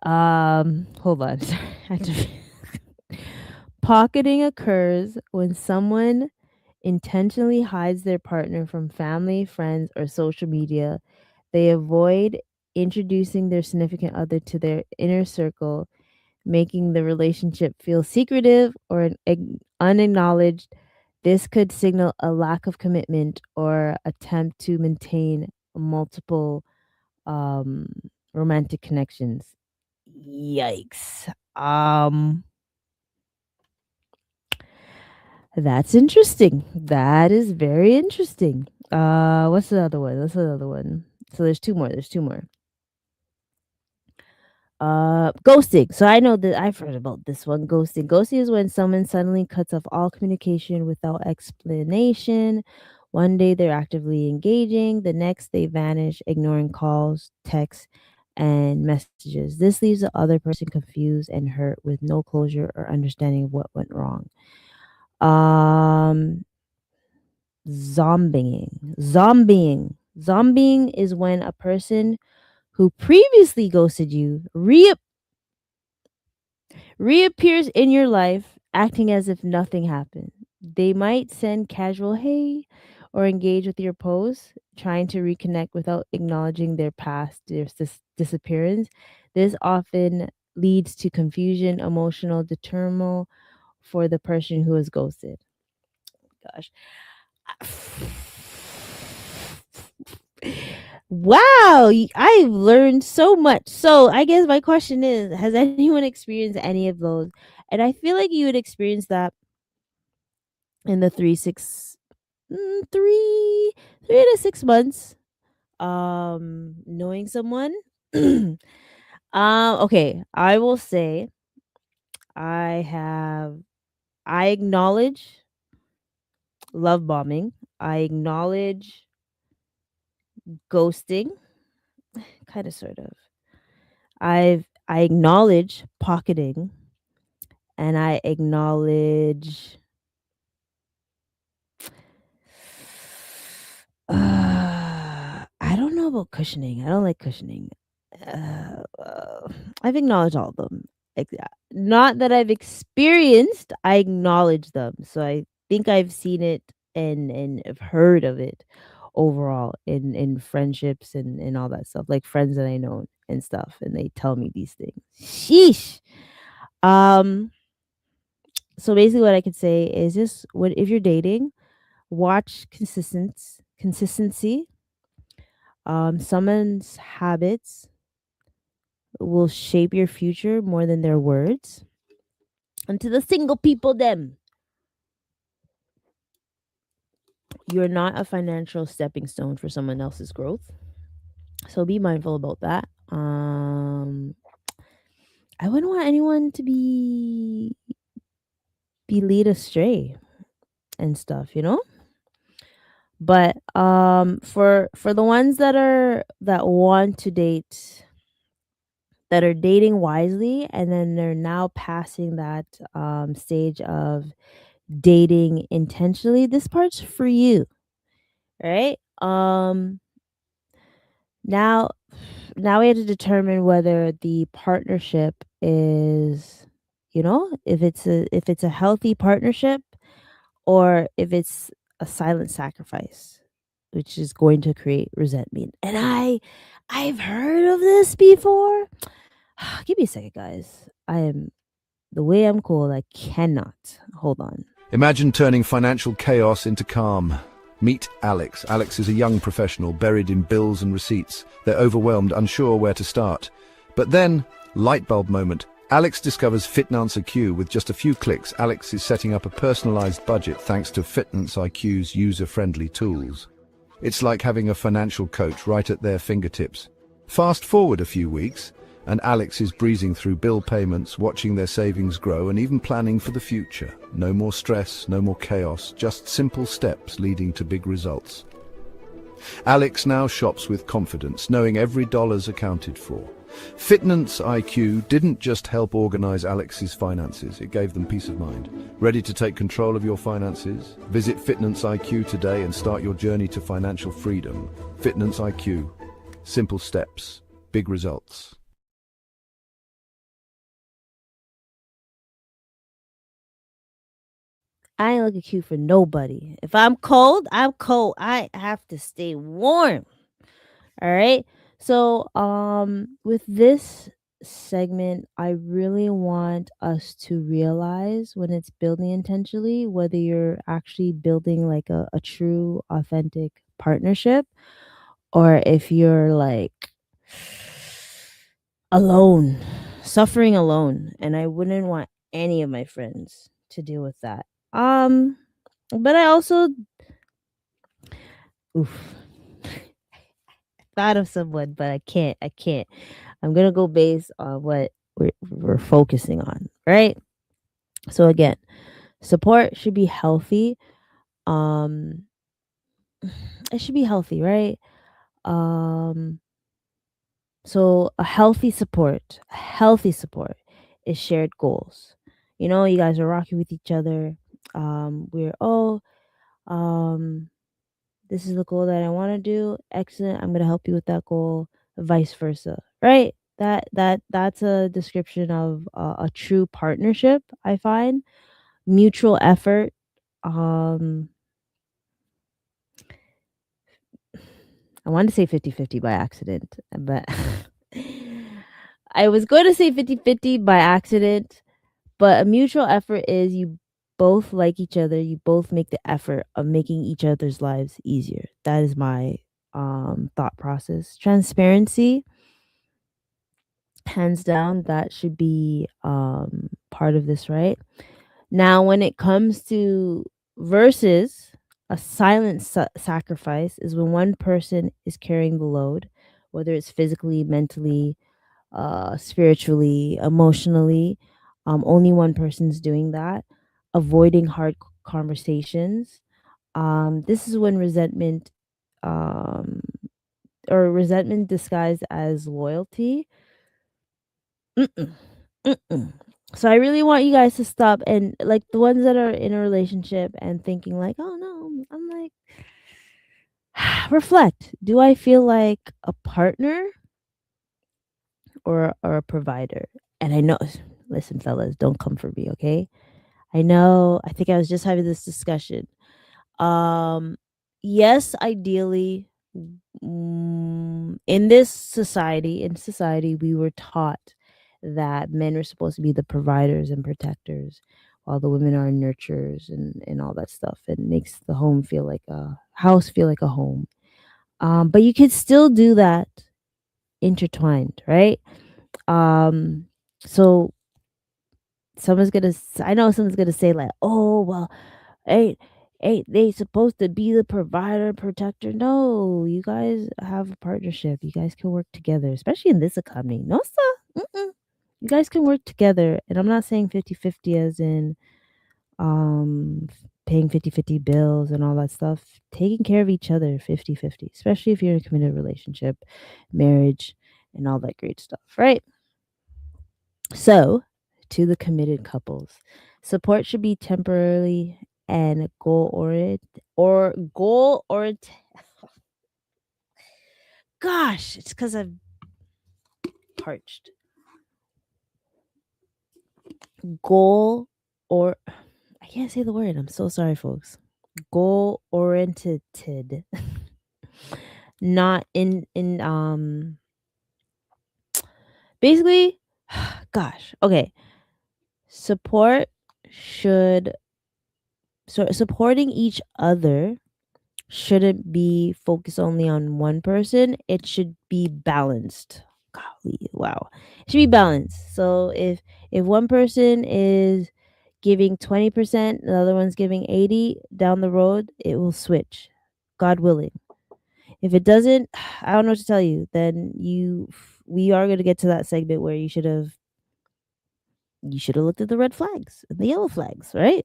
Hold on. Sorry. Pocketing occurs when someone intentionally hides their partner from family, friends, or social media. They avoid introducing their significant other to their inner circle, making the relationship feel secretive or unacknowledged. This could signal a lack of commitment or attempt to maintain multiple um, romantic connections. Yikes. That's interesting. That is very interesting. What's the other one? So there's two more. Ghosting. So I know that I've heard about this one. Ghosting is when someone suddenly cuts off all communication without explanation. One day they're actively engaging, the next they vanish, ignoring calls, texts, and messages. This leaves the other person confused and hurt with no closure or understanding of what went wrong. Um Zombieing is when a person who previously ghosted you reappears in your life acting as if nothing happened. They might send casual hey or engage with your posts, trying to reconnect without acknowledging their past, their disappearance. This often leads to confusion, emotional turmoil for the person who is ghosted. Gosh. Wow, I've learned so much. So I guess my question is, has anyone experienced any of those? And I feel like you would experience that in the 3 to 6 months knowing someone. Okay, I will say I have I acknowledge love bombing. I acknowledge ghosting, kind of sort of. I acknowledge pocketing, and I acknowledge I don't know about cushioning. I don't like cushioning. I've acknowledged all of them. Not that I've experienced, I acknowledge them. So I think I've seen it and have heard of it overall in friendships and all that stuff, like friends that I know and stuff, and they tell me these things. Sheesh. Um, so basically what I could say is just what if you're dating, watch consistency. Someone's habits will shape your future more than their words. And to the single people, them, you're not a financial stepping stone for someone else's growth. So be mindful about that. I wouldn't want anyone to be lead astray and stuff, you know? But for the ones that want to date, that are dating wisely, and then they're now passing that stage of dating intentionally, this part's for you, right? Now now we have to determine whether the partnership is, if it's a healthy partnership, or if it's a silent sacrifice, which is going to create resentment. And I've heard of this before. Give me a second, guys. The way I'm cold, I cannot. Hold on. Imagine turning financial chaos into calm. Meet Alex. Alex is a young professional buried in bills and receipts. They're overwhelmed, unsure where to start. But then, light bulb moment, Alex discovers FitnanceIQ. With just a few clicks, Alex is setting up a personalized budget thanks to FitnanceIQ's user-friendly tools. It's like having a financial coach right at their fingertips. Fast forward a few weeks, and Alex is breezing through bill payments, watching their savings grow, and even planning for the future. No more stress, no more chaos, just simple steps leading to big results. Alex now shops with confidence, knowing every dollar's accounted for. FitnanceIQ didn't just help organize Alex's finances, it gave them peace of mind. Ready to take control of your finances? Visit FitnanceIQ today and start your journey to financial freedom. FitnanceIQ. Simple steps, big results. I ain't looking cute for nobody. If I'm cold, I'm cold. I have to stay warm. All right. So, with this segment, I really want us to realize when it's building intentionally, whether you're actually building like a true, authentic partnership, or if you're like alone, suffering alone. And I wouldn't want any of my friends to deal with that. But I also, oof. thought of someone, but I can't. I'm gonna go based on what we're focusing on, right? So again, support should be healthy. Um, it should be healthy, right? Um, so a healthy support is shared goals. You know, you guys are rocking with each other. We're um, this is the goal that I want to do. Excellent. I'm going to help you with that goal. Vice versa, right? That's a description of a true partnership. I find mutual effort. Um, I wanted to say 50-50 by accident, but I was going to say 50-50 by accident, but a mutual effort is you both like each other, you both make the effort of making each other's lives easier. That is my thought process. Transparency, hands down, that should be part of this, right? Now, when it comes to versus, a silent sacrifice is when one person is carrying the load, whether it's physically, mentally, spiritually, emotionally. Only one person's doing that. Avoiding hard conversations. This is when um, resentment disguised as loyalty. Mm-mm, mm-mm. So I really want you guys to stop and like the ones that are in a relationship and thinking like, oh no, I'm like, reflect. Do I feel like a partner or a provider? And I know, listen, fellas, don't come for me, okay? I know. I think I was just having this discussion. Um, yes, ideally, in society, we were taught that men are supposed to be the providers and protectors, while the women are nurturers and all that stuff. It makes the home feel like a house, feel like a home. But you could still do that intertwined, right? Um, so I know someone's gonna say like, oh well, ain't ain't they supposed to be the provider protector? No, you guys have a partnership. You guys can work together, especially in this economy. No sir. Mm-mm. You guys can work together, and I'm not saying 50-50 as in paying 50-50 bills and all that stuff. Taking care of each other 50-50, especially if you're in a committed relationship, marriage, and all that great stuff, right? So, to the committed couples, support should be temporarily and goal oriented. Gosh, it's because I'm parched. Goal or I can't say the word. I'm so sorry, folks. Goal oriented, not in basically. Gosh, okay. Support should supporting each other shouldn't be focused only on one person. It should be balanced. Golly, wow. It should be balanced. So if one person is giving 20%, the other one's giving 80, down the road, it will switch. God willing. If it doesn't, I don't know what to tell you. Then we are going to get to that segment where you should have looked at the red flags and the yellow flags, right?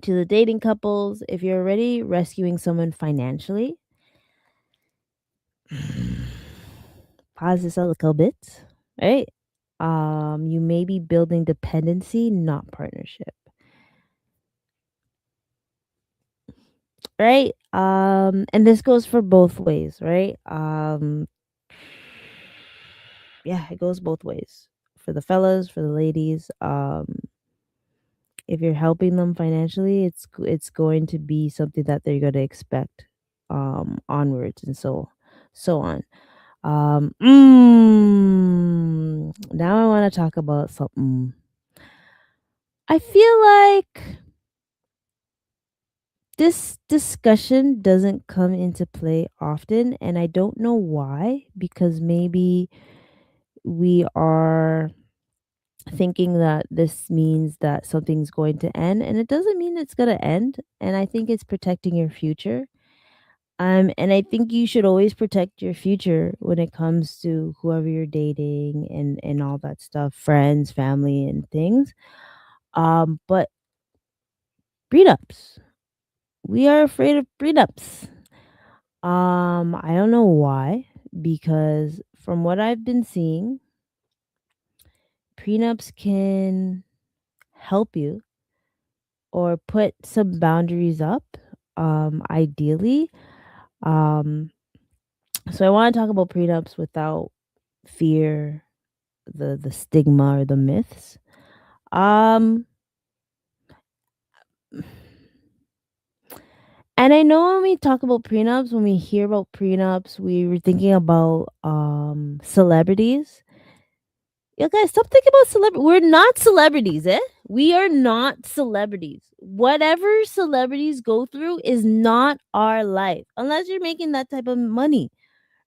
To the dating couples, if you're already rescuing someone financially, pause this a little bit, right? You may be building dependency, not partnership, right? And this goes for both ways, right? Yeah, it goes both ways for the fellas, for the ladies. If you're helping them financially, it's going to be something that they're going to expect onwards and so on. Now I want to talk about something. I feel like this discussion doesn't come into play often, and I don't know why, because maybe we are thinking that this means that something's going to end, and it doesn't mean it's going to end. And I think it's protecting your future. And I think you should always protect your future when it comes to whoever you're dating and all that stuff, friends, family, and things. But prenups, we are afraid of prenups. I don't know why, because from what I've been seeing, prenups can help you or put some boundaries up, ideally. Um, so I want to talk about prenups without fear, the stigma or the myths. Um, and I know when we talk about prenups, when we hear about prenups, we were thinking about celebrities. Yeah, guys, stop thinking about celebrity. We're not celebrities, eh? We are not celebrities. Whatever celebrities go through is not our life, unless you're making that type of money,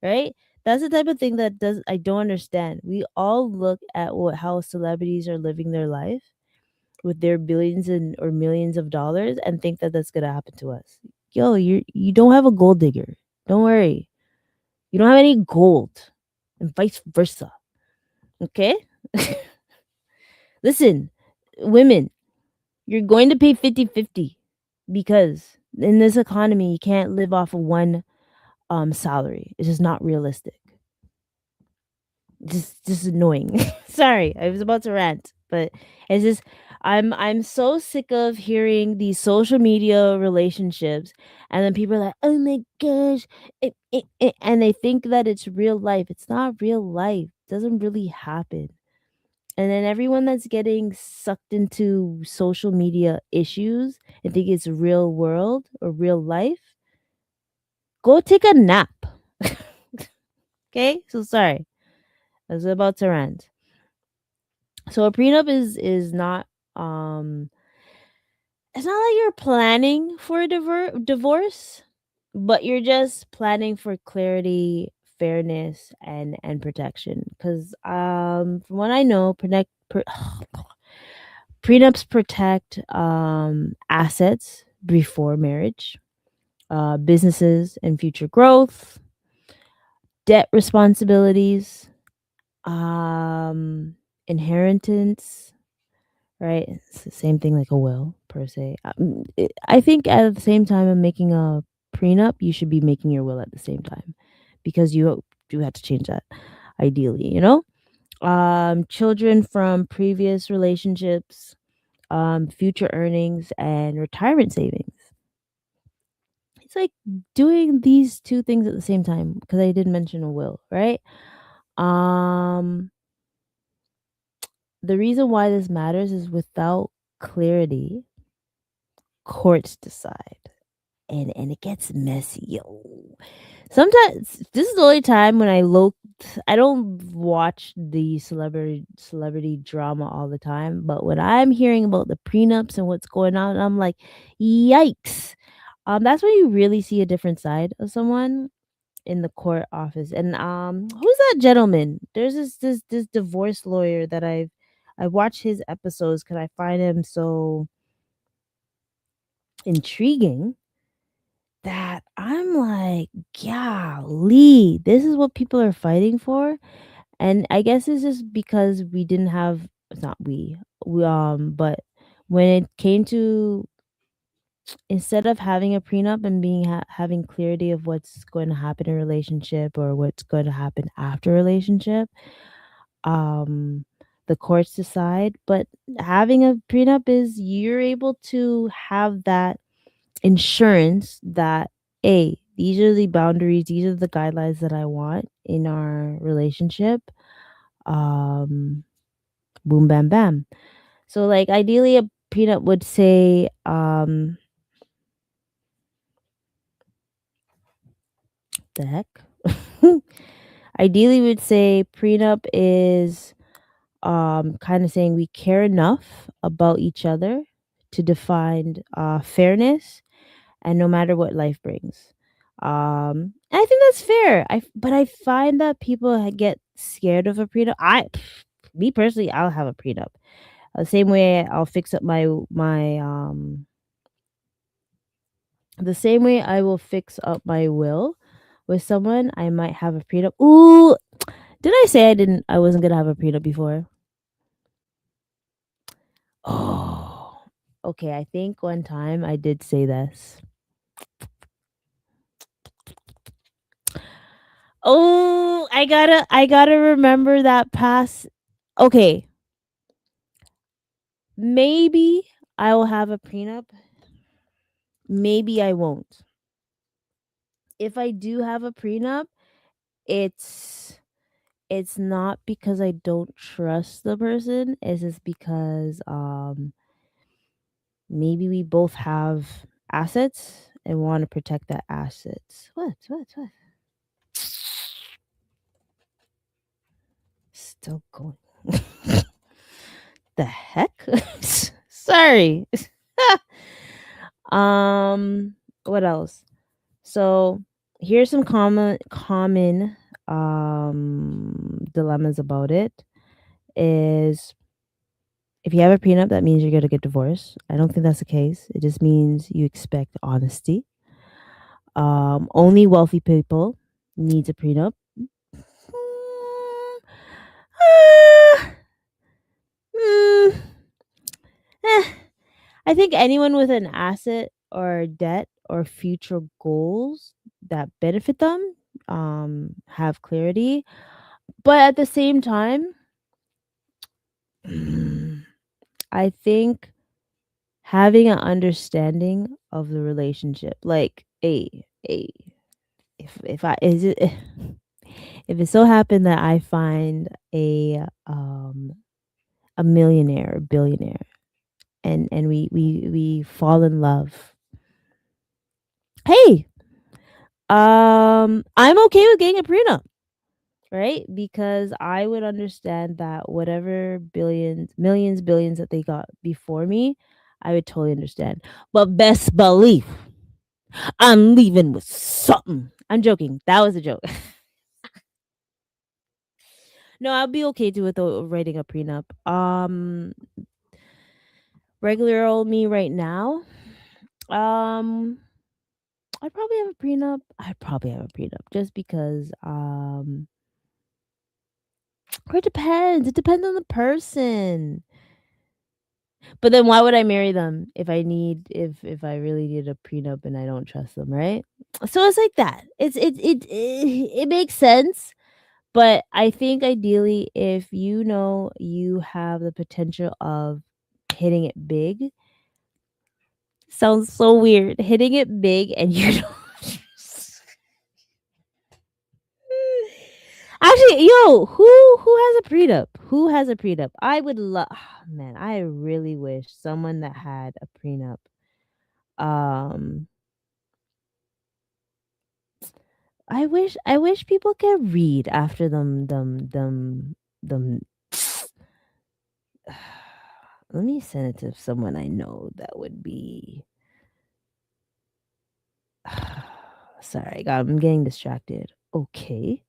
right? That's the type of thing that does I don't understand. We all look at how celebrities are living their life with their billions and or millions of dollars and think that that's gonna happen to us. Yo, you don't have a gold digger. Don't worry. You don't have any gold, and vice versa. Okay. Listen, women, you're going to pay 50-50 because in this economy, you can't live off of one salary. It's just not realistic. Just annoying. Sorry, I was about to rant, but it's just I'm so sick of hearing these social media relationships, and then people are like, "Oh my gosh," and they think that it's real life. It's not real life. It doesn't really happen. And then everyone that's getting sucked into social media issues and think it's real world or real life, go take a nap. Okay? So sorry. I was about to rant. So a prenup is not it's not like you're planning for a divorce, but you're just planning for clarity, fairness, and protection. Because from what I know, prenups protect assets before marriage, businesses and future growth, debt responsibilities, inheritance, right? It's the same thing like a will per se. I think at the same time of making a prenup, you should be making your will at the same time because you do have to change that ideally, you know? Children from previous relationships, future earnings and retirement savings. It's like doing these two things at the same time because I did mention a will, right? Um the reason why this matters is without clarity, courts decide. And it gets messy. Yo. Sometimes this is the only time when I don't watch the celebrity drama all the time, but when I'm hearing about the prenups and what's going on, I'm like, yikes. That's when you really see a different side of someone in the court office. And who's that gentleman? There's this divorce lawyer that I watch his episodes because I find him so intriguing that I'm like, golly, this is what people are fighting for. And I guess it's just because we didn't have it's not but when it came to instead of having a prenup and having clarity of what's going to happen in a relationship or what's going to happen after a relationship, um the courts decide. But having a prenup is you're able to have that insurance that these are the boundaries, these are the guidelines that I want in our relationship. Um Boom bam bam. So like ideally a prenup would say the heck? Ideally would say prenup is kind of saying we care enough about each other to define fairness and no matter what life brings. I think that's fair. But I find that people get scared of a prenup. Me personally, I'll have a prenup. The same way I'll fix up my The same way I will fix up my will with someone, I might have a prenup. Ooh, did I say I wasn't gonna have a prenup before? Oh, okay. I think one time I did say this. Oh, I gotta remember that past. Okay, maybe I will have a prenup. Maybe I won't. If I do have a prenup, it's it's not because I don't trust the person. It's just because maybe we both have assets and want to protect that assets. What? Still going. The heck? Sorry. What else? So here's some common dilemmas about it. Is if you have a prenup, that means you're gonna get divorced. I don't think that's the case. It just means you expect honesty. Only wealthy people needs a prenup. Mm, ah, mm, eh. I think anyone with an asset or debt or future goals that benefit them have clarity. But at the same time, I think having an understanding of the relationship, like, a if I is it if it so happened that I find a millionaire or billionaire and we fall in love, hey, I'm okay with getting a prenup, right? Because I would understand that whatever billions, millions, billions that they got before me, I would totally understand. But best belief, I'm leaving with something. I'm joking. That was a joke. No, I'll be okay with writing a prenup. Regular old me right now. Um, I'd probably have a prenup just because or it depends. It depends on the person. But then why would I marry them if I really need a prenup and I don't trust them, right? So it's like that. It makes sense, but I think ideally if you know you have the potential of hitting it big, sounds so weird. Hitting it big and you don't actually, yo, who has a prenup? Who has a prenup? I would love man, I really wish someone that had a prenup. Um I wish people could read after them let me send it to someone I know that would be sorry, God, I'm getting distracted. Okay.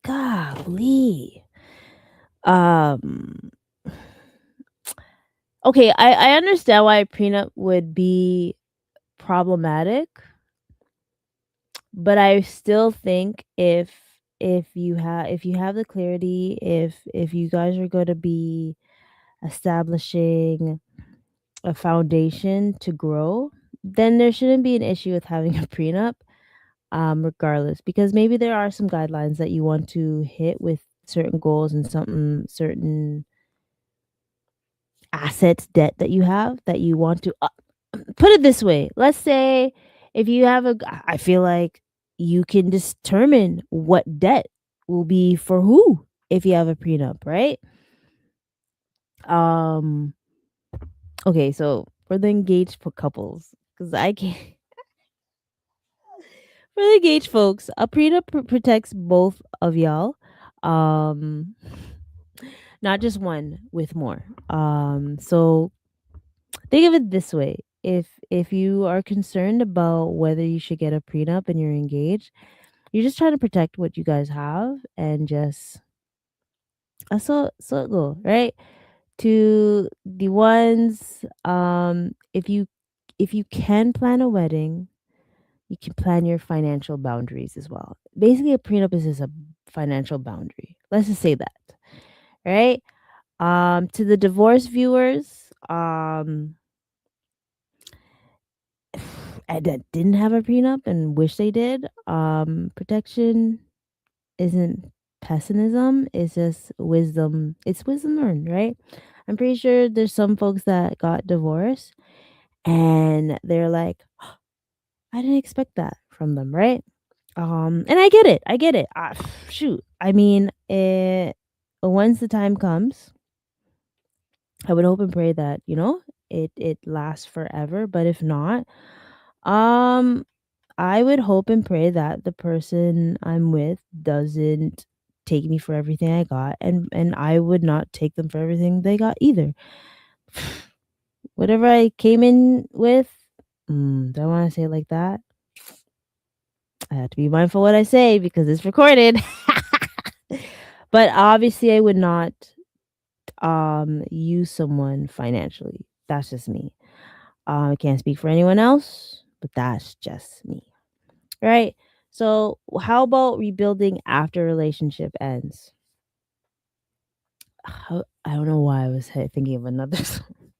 Golly. Um okay, I understand why a prenup would be problematic, but I still think if you have the clarity, if you guys are going to be establishing a foundation to grow, then there shouldn't be an issue with having a prenup, regardless, because maybe there are some guidelines that you want to hit with certain goals and something certain assets, debt that you have that you want to put it this way. Let's say if you have I feel like you can determine what debt will be for who if you have a prenup, right? Um, okay, so for the engaged couples, because I can't for the engaged folks, a prenup protects both of y'all. Um, not just one with more. So think of it this way. If you are concerned about whether you should get a prenup and you're engaged, You're just trying to protect what you guys have and just so it go, right? To the ones, if you can plan a wedding, you can plan your financial boundaries as well. Basically, a prenup is just a financial boundary. Let's just say that, right? To the divorce viewers, and that didn't have a prenup and wish they did, protection isn't pessimism, it's just wisdom. It's wisdom learned, right? I'm pretty sure there's some folks that got divorced and they're like, I didn't expect that from them, right? And I get it. I get it. Shoot. I mean, once the time comes, I would hope and pray that, it lasts forever. But if not, um, I would hope and pray that the person I'm with doesn't take me for everything I got, and I would not take them for everything they got either. Whatever I came in with, do I want to say it like that? I have to be mindful what I say because it's recorded. But obviously, I would not use someone financially. That's just me. I can't speak for anyone else, but that's just me. Right? So, how about rebuilding after a relationship ends? I don't know why I was thinking of another song.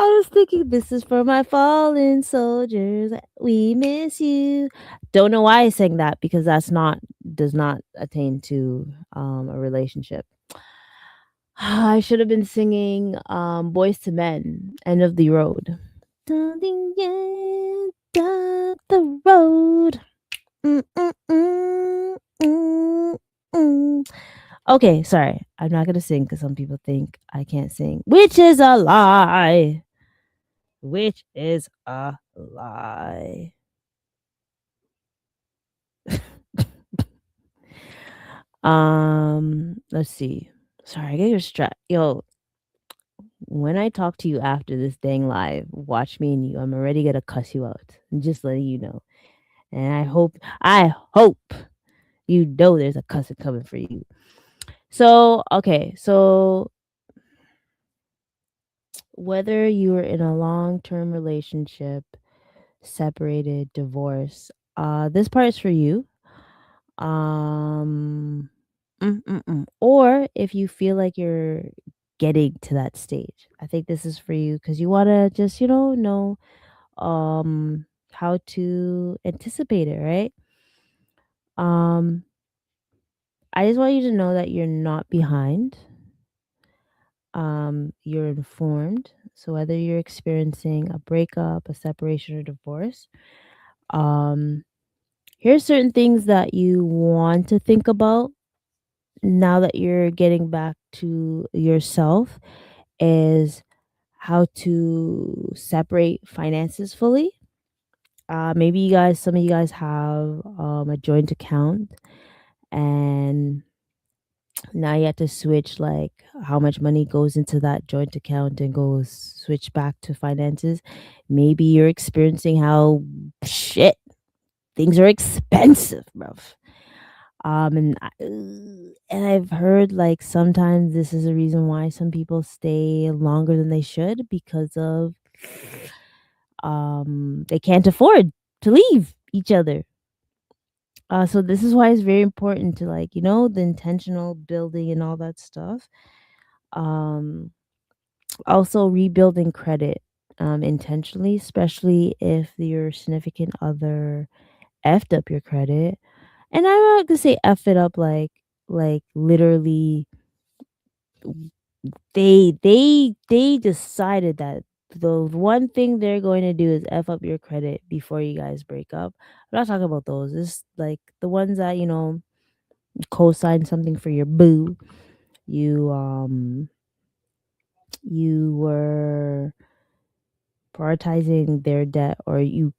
I was thinking this is for my fallen soldiers. We miss you. Don't know why I sang that because does not attain to a relationship. I should have been singing Boys to Men, End of the Road. To the end of the road. Mm, mm, mm, mm, mm. Okay, sorry. I'm not gonna sing because some people think I can't sing, which is a lie. Which is a lie. Let's see. Sorry, I get your strap. Yo, when I talk to you after this dang live, watch me and you. I'm already gonna cuss you out. I'm just letting you know. And I hope you know there's a cussing coming for you. So, okay, so whether you're in a long-term relationship, separated, divorce, this part is for you. Um, or if you feel like you're getting to that stage, I think this is for you because you want to just, know how to anticipate it, right? Um, I just want you to know that you're not behind. You're informed. So whether you're experiencing a breakup, a separation, or divorce, um, here's certain things that you want to think about now that you're getting back to yourself is how to separate finances fully. Maybe some of you guys have a joint account, and now you have to switch like how much money goes into that joint account and goes switch back to finances. Maybe you're experiencing how shit things are expensive, bro. And I've heard like sometimes this is a reason why some people stay longer than they should because of they can't afford to leave each other. So this is why it's very important to like, the intentional building and all that stuff. Um Also rebuilding credit intentionally, especially if your significant other effed up your credit. And I'm not gonna say F it up like literally they decided that the one thing they're going to do is F up your credit before you guys break up. I'm not talking about those. It's like the ones that, co-sign something for your boo. You were prioritizing their debt, or you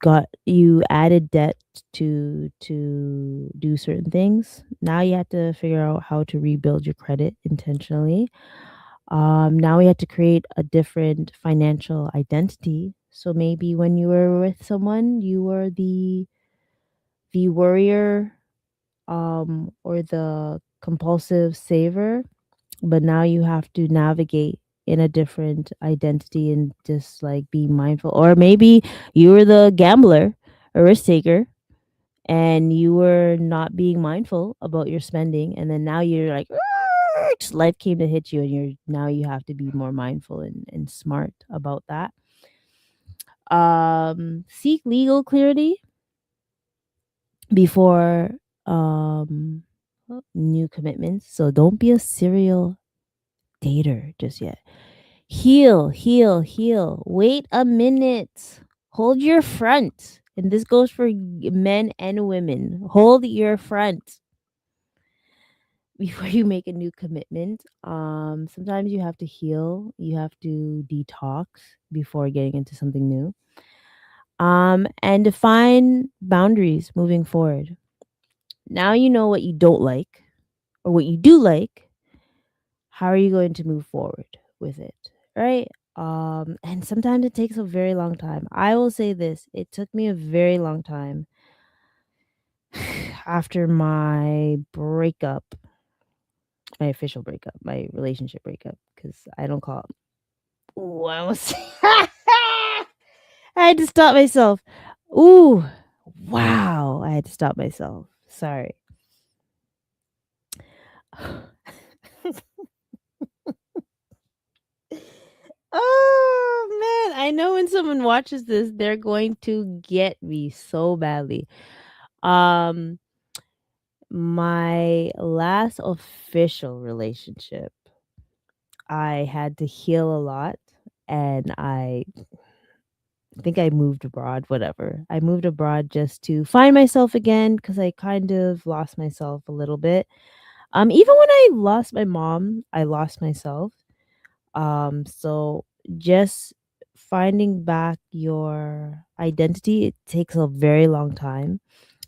added debt to do certain things. Now you have to figure out how to rebuild your credit intentionally. Now we have to create a different financial identity. So maybe when you were with someone, you were the the worrier or the compulsive saver, but now you have to navigate in a different identity and just like be mindful. Or maybe you were the gambler or risk taker and you were not being mindful about your spending, and then now you're like, just life came to hit you, and you have to be more mindful and smart about that. Seek legal clarity before um new commitments. So don't be a serial dater just yet. Heal, heal, heal. Wait a minute. Hold your front. And this goes for men and women. Hold your front before you make a new commitment. Sometimes you have to heal. You have to detox before getting into something new. And define boundaries moving forward. Now you know what you don't like or what you do like. How are you going to move forward with it? Right? And sometimes it takes a very long time. I will say this, it took me a very long time after my breakup, my official breakup, my relationship breakup, because I don't call it. Ooh, I almost I had to stop myself. Ooh, wow. I had to stop myself. Sorry. Oh man, I know when someone watches this, they're going to get me so badly. Um, my last official relationship, I had to heal a lot, and I think I moved abroad, whatever. I moved abroad just to find myself again because I kind of lost myself a little bit. Even when I lost my mom, I lost myself. So just finding back your identity, it takes a very long time.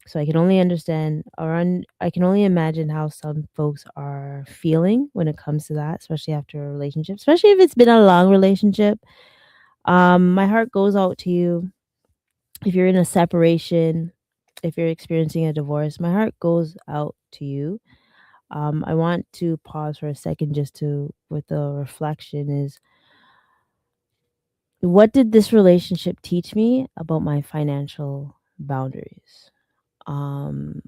So I can only understand I can only imagine how some folks are feeling when it comes to that, especially after a relationship, especially if it's been a long relationship. My heart goes out to you. If you're in a separation, if you're experiencing a divorce, my heart goes out to you. I want to pause for a second just to with the reflection is, what did this relationship teach me about my financial boundaries? Um,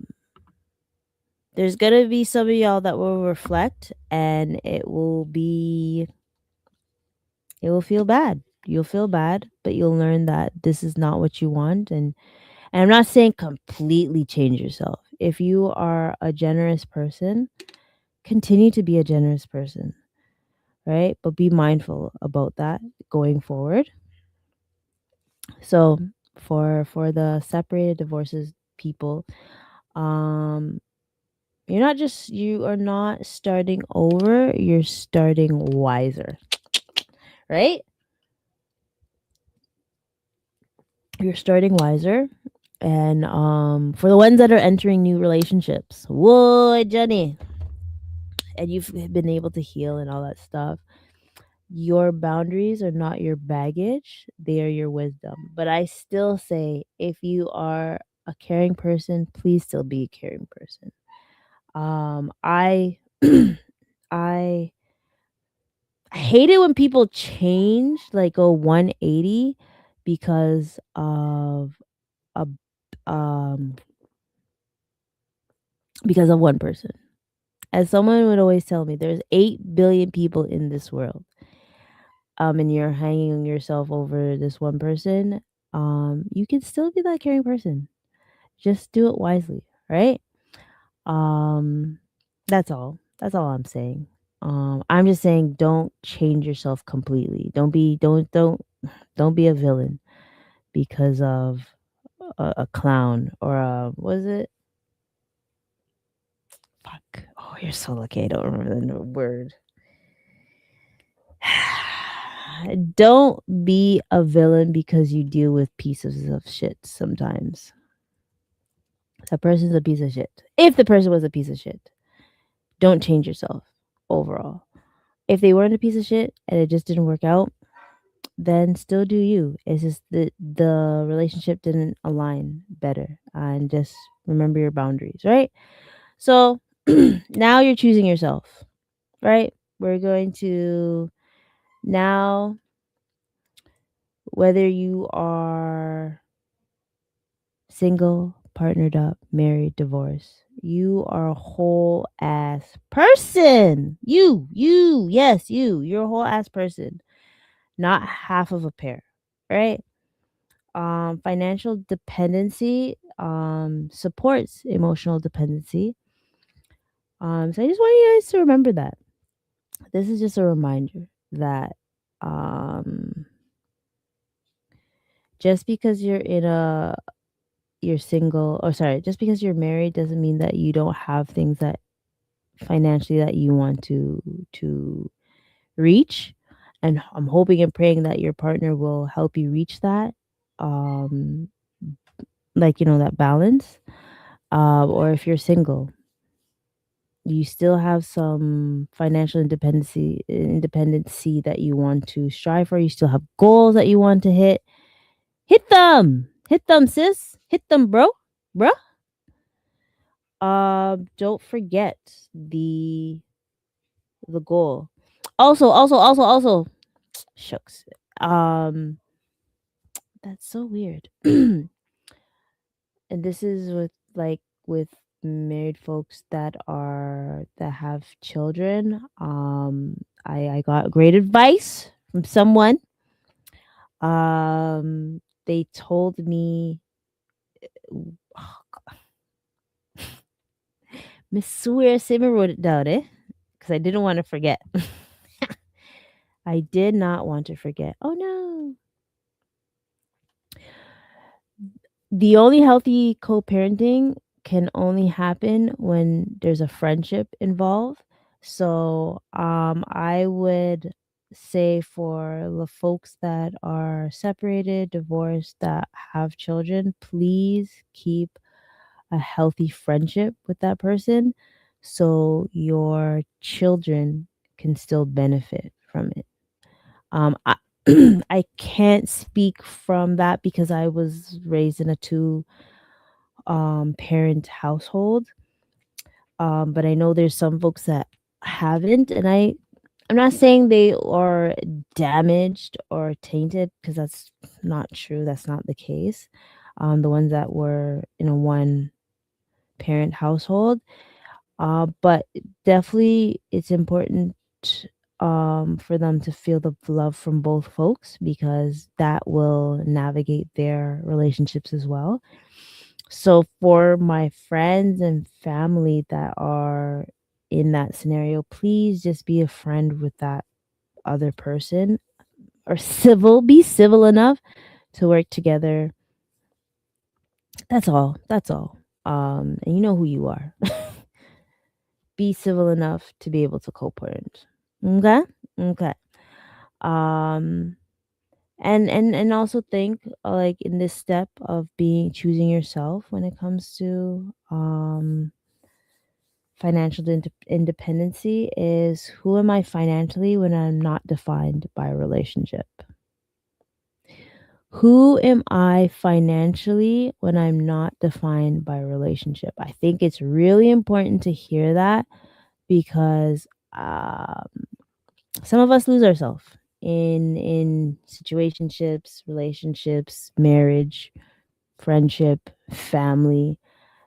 there's gonna be some of y'all that will reflect, and it will feel bad. You'll feel bad, but you'll learn that this is not what you want. And I'm not saying completely change yourself. If you are a generous person, continue to be a generous person, right? But be mindful about that going forward. So for the separated divorces people, um you are not starting over, you're starting wiser, right? You're starting wiser. And for the ones that are entering new relationships, whoa, Jenny, and you've been able to heal and all that stuff, your boundaries are not your baggage, they are your wisdom. But I still say, if you are a caring person, please still be a caring person. I I hate it when people change, like go 180 because of a um because of one person. As someone would always tell me, there's 8 billion people in this world. And you're hanging yourself over this one person. You can still be that caring person. Just do it wisely, right? Um that's all. That's all I'm saying. I'm just saying, don't change yourself completely. Don't be a villain because of a clown or a was it? Fuck. Oh, you're so lucky. I don't remember the word. Don't be a villain because you deal with pieces of shit sometimes. That person's a piece of shit. If the person was a piece of shit, don't change yourself overall. If they weren't a piece of shit and it just didn't work out, then still do you. It's just the relationship didn't align better, and just Remember your boundaries, right? So now you're choosing yourself, right? We're going to now, whether you are single, partnered up, married, divorced, you are a whole ass person. Yes, you're a whole ass person, not half of a pair, right? Financial dependency supports emotional dependency. So I just want you guys to remember that. This is just a reminder that um just because you're single, or sorry, just because you're married doesn't mean that you don't have things that financially that you want to reach. And I'm hoping and praying that your partner will help you reach that. Um like, that balance. Or if you're single, you still have some financial independency that you want to strive for. You still have goals that you want to hit. Hit them, sis. Hit them, bro. Don't forget the goal. Also, shucks. Um, that's so weird. And this is with married folks that have children. I got great advice from someone. They told me, Miss Swear Simmer wrote it down, because I didn't want to forget. I did not want to forget. Oh no. The only healthy co-parenting can only happen when there's a friendship involved. So, I would say for the folks that are separated, divorced, that have children, please keep a healthy friendship with that person so your children can still benefit from it. I, I can't speak from that because I was raised in a two parent household. But I know there's some folks that haven't, and I'm not saying they are damaged or tainted, because that's not true. That's not the case. The ones that were in a one parent household, but definitely it's important for them to feel the love from both folks, because that will navigate their relationships as well. So for my friends and family that are in that scenario, please just be a friend with that other person, or be civil enough to work together. That's all. That's all. And you know who you are. Be civil enough to be able to co-parent. Okay? Okay. Um and also think, like, in this step of being choosing yourself when it comes to financial independency, is who am I financially when I'm not defined by a relationship? Who am I financially when I'm not defined by a relationship? I think it's really important to hear that, because some of us lose ourselves in situationships, relationships, marriage, friendship, family,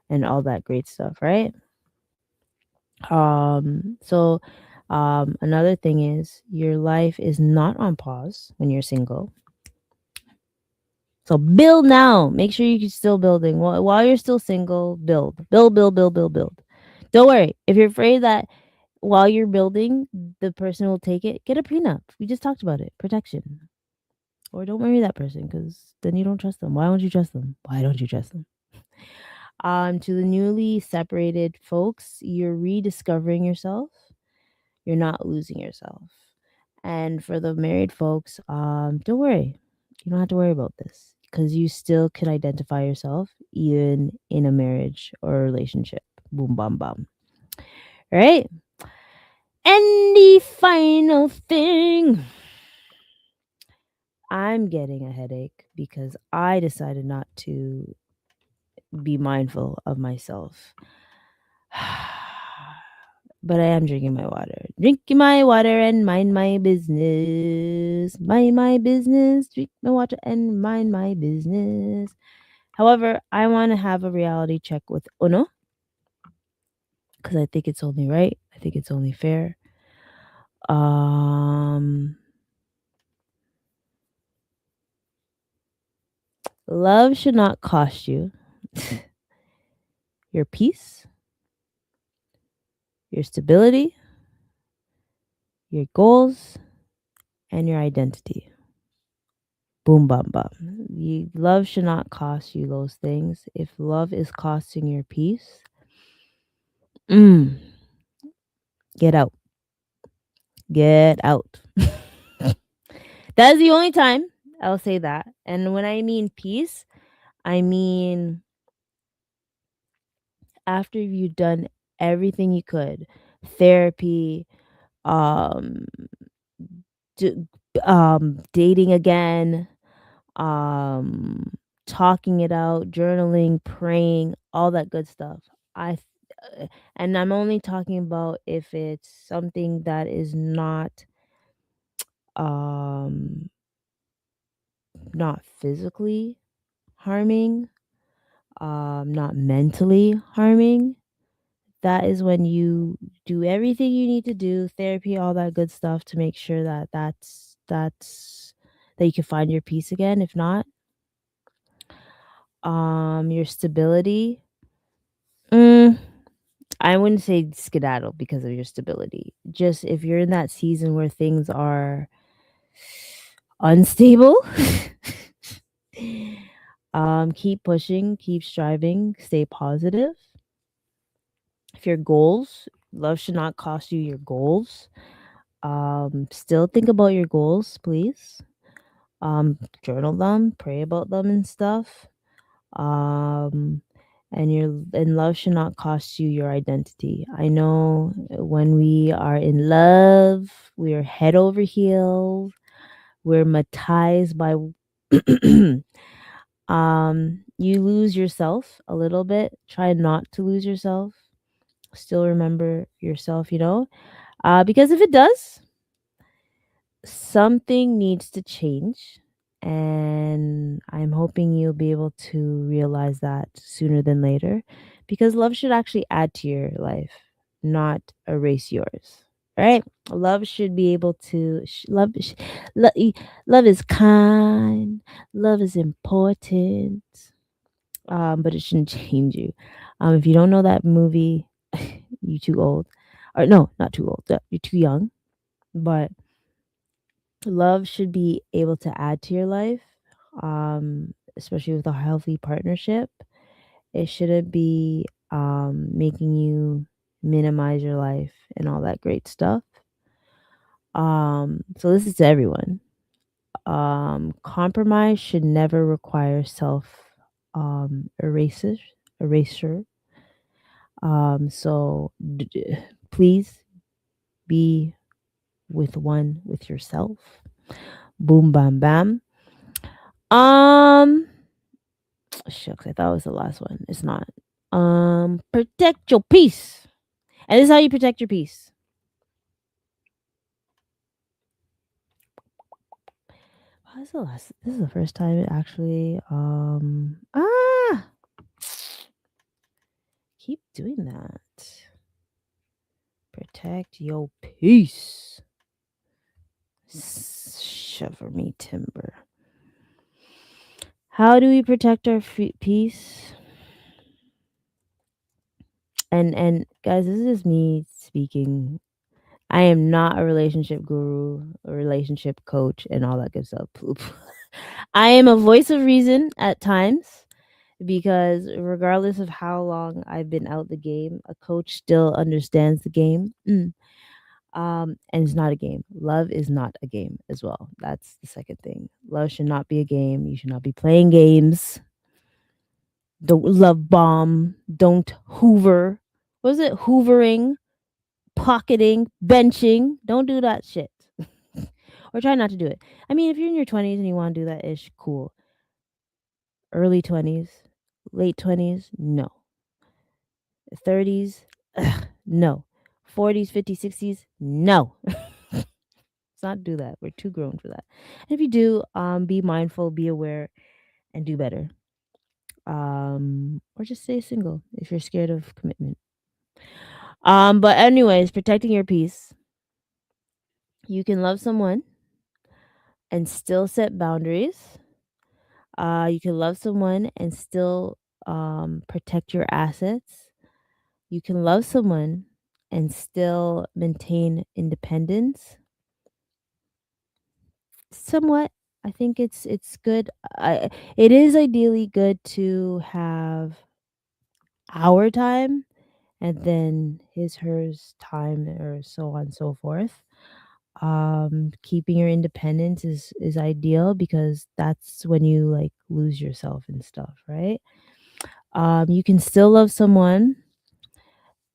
and all that great stuff, right? So another thing is, your life is not on pause when you're single. So build now. Make sure you're still building while you're still single. Build. Don't worry. If you're afraid that while you're building, the person will take it, get a prenup. We just talked about it. Protection. Or don't marry that person, because then you don't trust them. Why don't you trust them? Why don't you trust them? To the newly separated folks, you're rediscovering yourself. You're not losing yourself. And for the married folks, don't worry. You don't have to worry about this, because you still can identify yourself even in a marriage or a relationship. Boom, bam, bam. Right? And the final thing, I'm getting a headache because I decided not to be mindful of myself. But I am drinking my water. Drinking my water and mind my business. Mind my business. Drink my water and mind my business. However, I want to have a reality check with Uno because I think it's only right. I think it's only fair. Love should not cost you your peace, your stability, your goals, and your identity. Boom, bum, bum. Love should not cost you those things. If love is costing your peace, get out. Get out. That is the only time I'll say that. And when I mean peace, I mean after you've done everything you could, therapy, um, d- dating again, um, talking it out, journaling, praying, all that good stuff. I and I'm only talking about if it's something that is um not physically harming, not mentally harming. That is when you do everything you need to do, therapy, all that good stuff to make sure that that you can find your peace again. If not, your stability. I wouldn't say skedaddle because of your stability. Just if you're in that season where things are unstable, keep pushing, keep striving, stay positive. If your goals, love should not cost you your goals. Still think about your goals, please. Journal them, pray about them and stuff. Um, and love should not cost you your identity. I know when we are in love, we are head over heels. We're matized by you lose yourself a little bit. Try not to lose yourself. Still remember yourself, because if it does, something needs to change. And I'm hoping you'll be able to realize that sooner than later because love should actually add to your life, not erase yours. Right? Love should be able to lo- e- love is kind, love is important, but it shouldn't change you. If you don't know that movie, you too old, or no, not too old. You're too young. But love should be able to add to your life, especially with a healthy partnership. It shouldn't be making you minimize your life and all that great stuff. So this is to everyone. Compromise should never require self erasure. So please be with yourself. Boom bam bam. Um Shucks, I thought it was the last one. It's not. Protect your peace. And this is how you protect your peace. This is the first time it actually keep doing that. Protect your peace. Shiver me timber. How do we protect our peace? And guys, this is me speaking. I am not a relationship guru, a relationship coach, and all that good stuff. Poop. I am a voice of reason at times because regardless of how long I've been out the game, a coach still understands the game. And it's not a game. Love is not a game as well. That's the second thing. Love should not be a game. You should not be playing games. Don't love bomb. Don't hoover. What is it? Hoovering, pocketing, benching. Don't do that shit. Or try not to do it. I mean, if you're in your 20s and you want to do that ish, cool. Early 20s, late 20s, no. 30s, no. 40s, 50s, 60s, no. Let's not do that. We're too grown for that. And if you do, be mindful, be aware, and do better. Or just stay single if you're scared of commitment. But anyways, protecting your peace. You can love someone and still set boundaries. You can love someone and still protect your assets. You can love someone and still maintain independence. Somewhat, I think it's good. It is ideally good to have our time and then his hers time or so on and so forth. Keeping your independence is ideal because that's when you like lose yourself and stuff, right? You can still love someone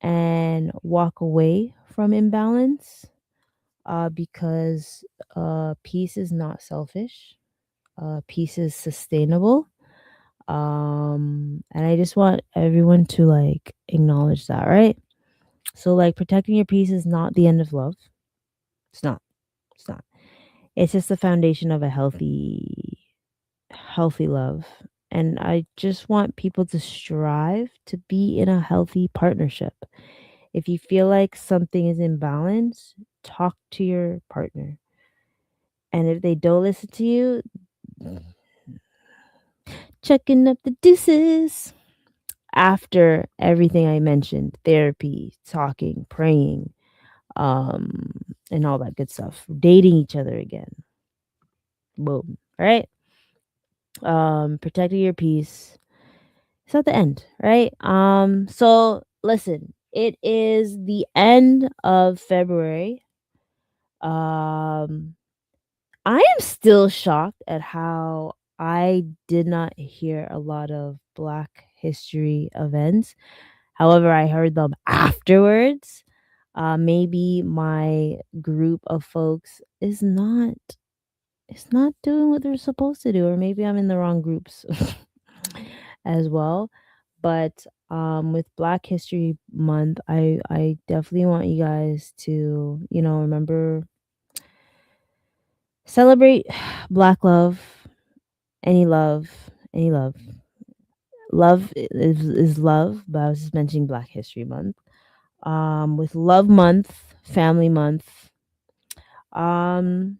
and walk away from imbalance, because peace is not selfish. Peace is sustainable. And I just want everyone to like acknowledge that, right? So like protecting your peace is not the end of love. It's not. It's not. It's just the foundation of a healthy love. And I just want people to strive to be in a healthy partnership. If you feel like something is imbalanced, talk to your partner. And if they don't listen to you, checking up the deuces. After everything I mentioned, therapy, talking, praying, and all that good stuff, dating each other again. Boom. All right. Protecting your peace. It's not the end, right? So listen, it is the end of February. Um, I am still shocked at how I did not hear a lot of Black History events. However, I heard them afterwards. Maybe my group of folks is not doing what they're supposed to do, or maybe I'm in the wrong groups as well. But with Black History Month, I definitely want you guys to, remember, celebrate Black love, any love, any love. Love is love, but I was just mentioning Black History Month. With Love Month, Family Month, um,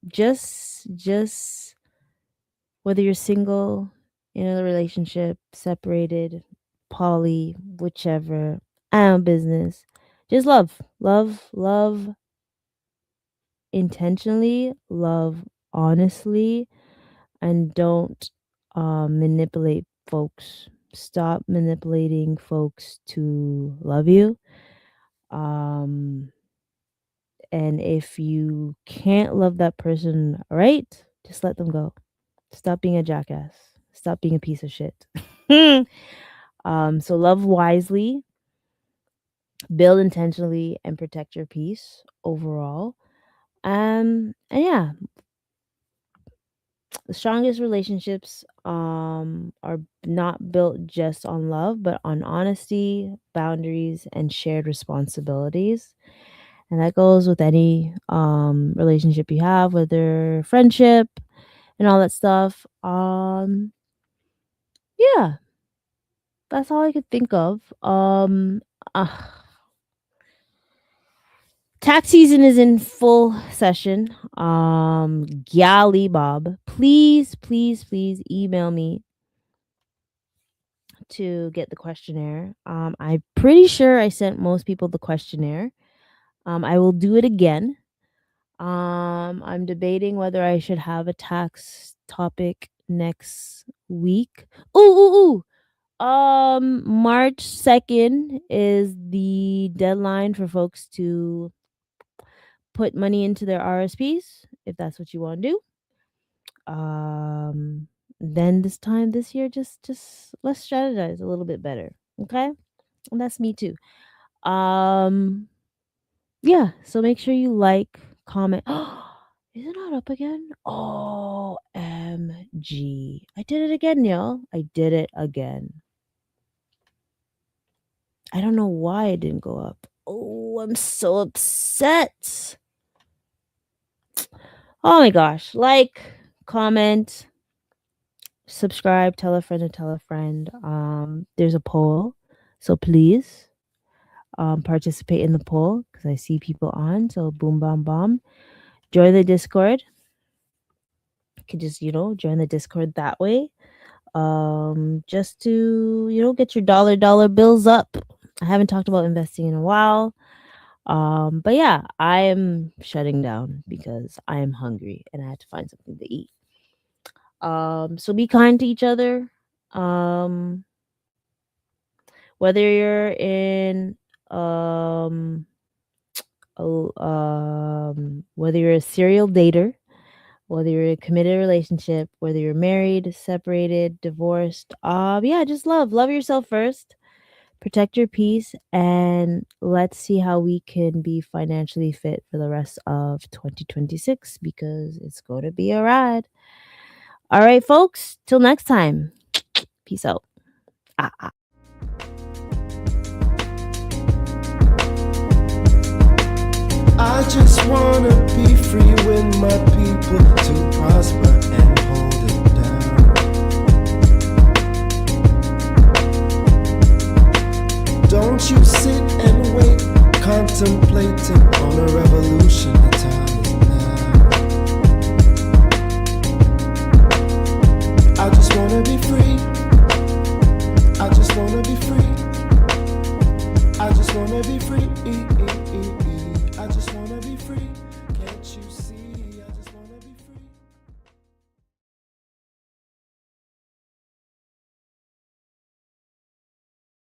just whether you're single, in a relationship, separated, poly, whichever, business, just love intentionally, love honestly, and don't manipulate folks. Stop manipulating folks to love you. Um, and if you can't love that person right, just let them go. Stop being a jackass. Stop being a piece of shit. So love wisely, build intentionally, and protect your peace overall. And yeah, the strongest relationships are not built just on love, but on honesty, boundaries, and shared responsibilities. And that goes with any relationship you have, whether friendship and all that stuff. Yeah, that's all I could think of. Uh, Tax season is in full session. Galley Bob, please, please, please email me to get the questionnaire. I'm pretty sure I sent most people the questionnaire. I will do it again. I'm debating whether I should have a tax topic next week. Ooh, ooh, ooh. March 2nd is the deadline for folks to put money into their RSPs, if that's what you want to do. Then this year, just let's strategize a little bit better. Okay? And that's me too. Um, yeah, so make sure you like, comment. Is it not up again? OMG. OMG. I did it again, y'all. I did it again. I don't know why it didn't go up. Oh, I'm so upset. Oh my gosh. Like, comment, subscribe, tell a friend to tell a friend. There's a poll. So please participate in the poll because I see people on. So boom, bam, bam. Join the Discord. You can just, join the Discord that way. Just to, get your dollar bills up. I haven't talked about investing in a while. But yeah, I am shutting down because I am hungry and I had to find something to eat. So be kind to each other. Whether you're in whether you're a serial dater, whether you're in a committed relationship, whether you're married, separated, divorced, yeah, just love yourself first. Protect your peace, and let's see how we can be financially fit for the rest of 2026 because it's going to be a ride. All right, folks, till next time. Peace out. I just wanna be free with my people to prosper and hold it down. Don't you sit and wait, contemplating on a revolution. The time is now. I just wanna be free. I just wanna be free. I just wanna be free. I just wanna be free. Can't you see?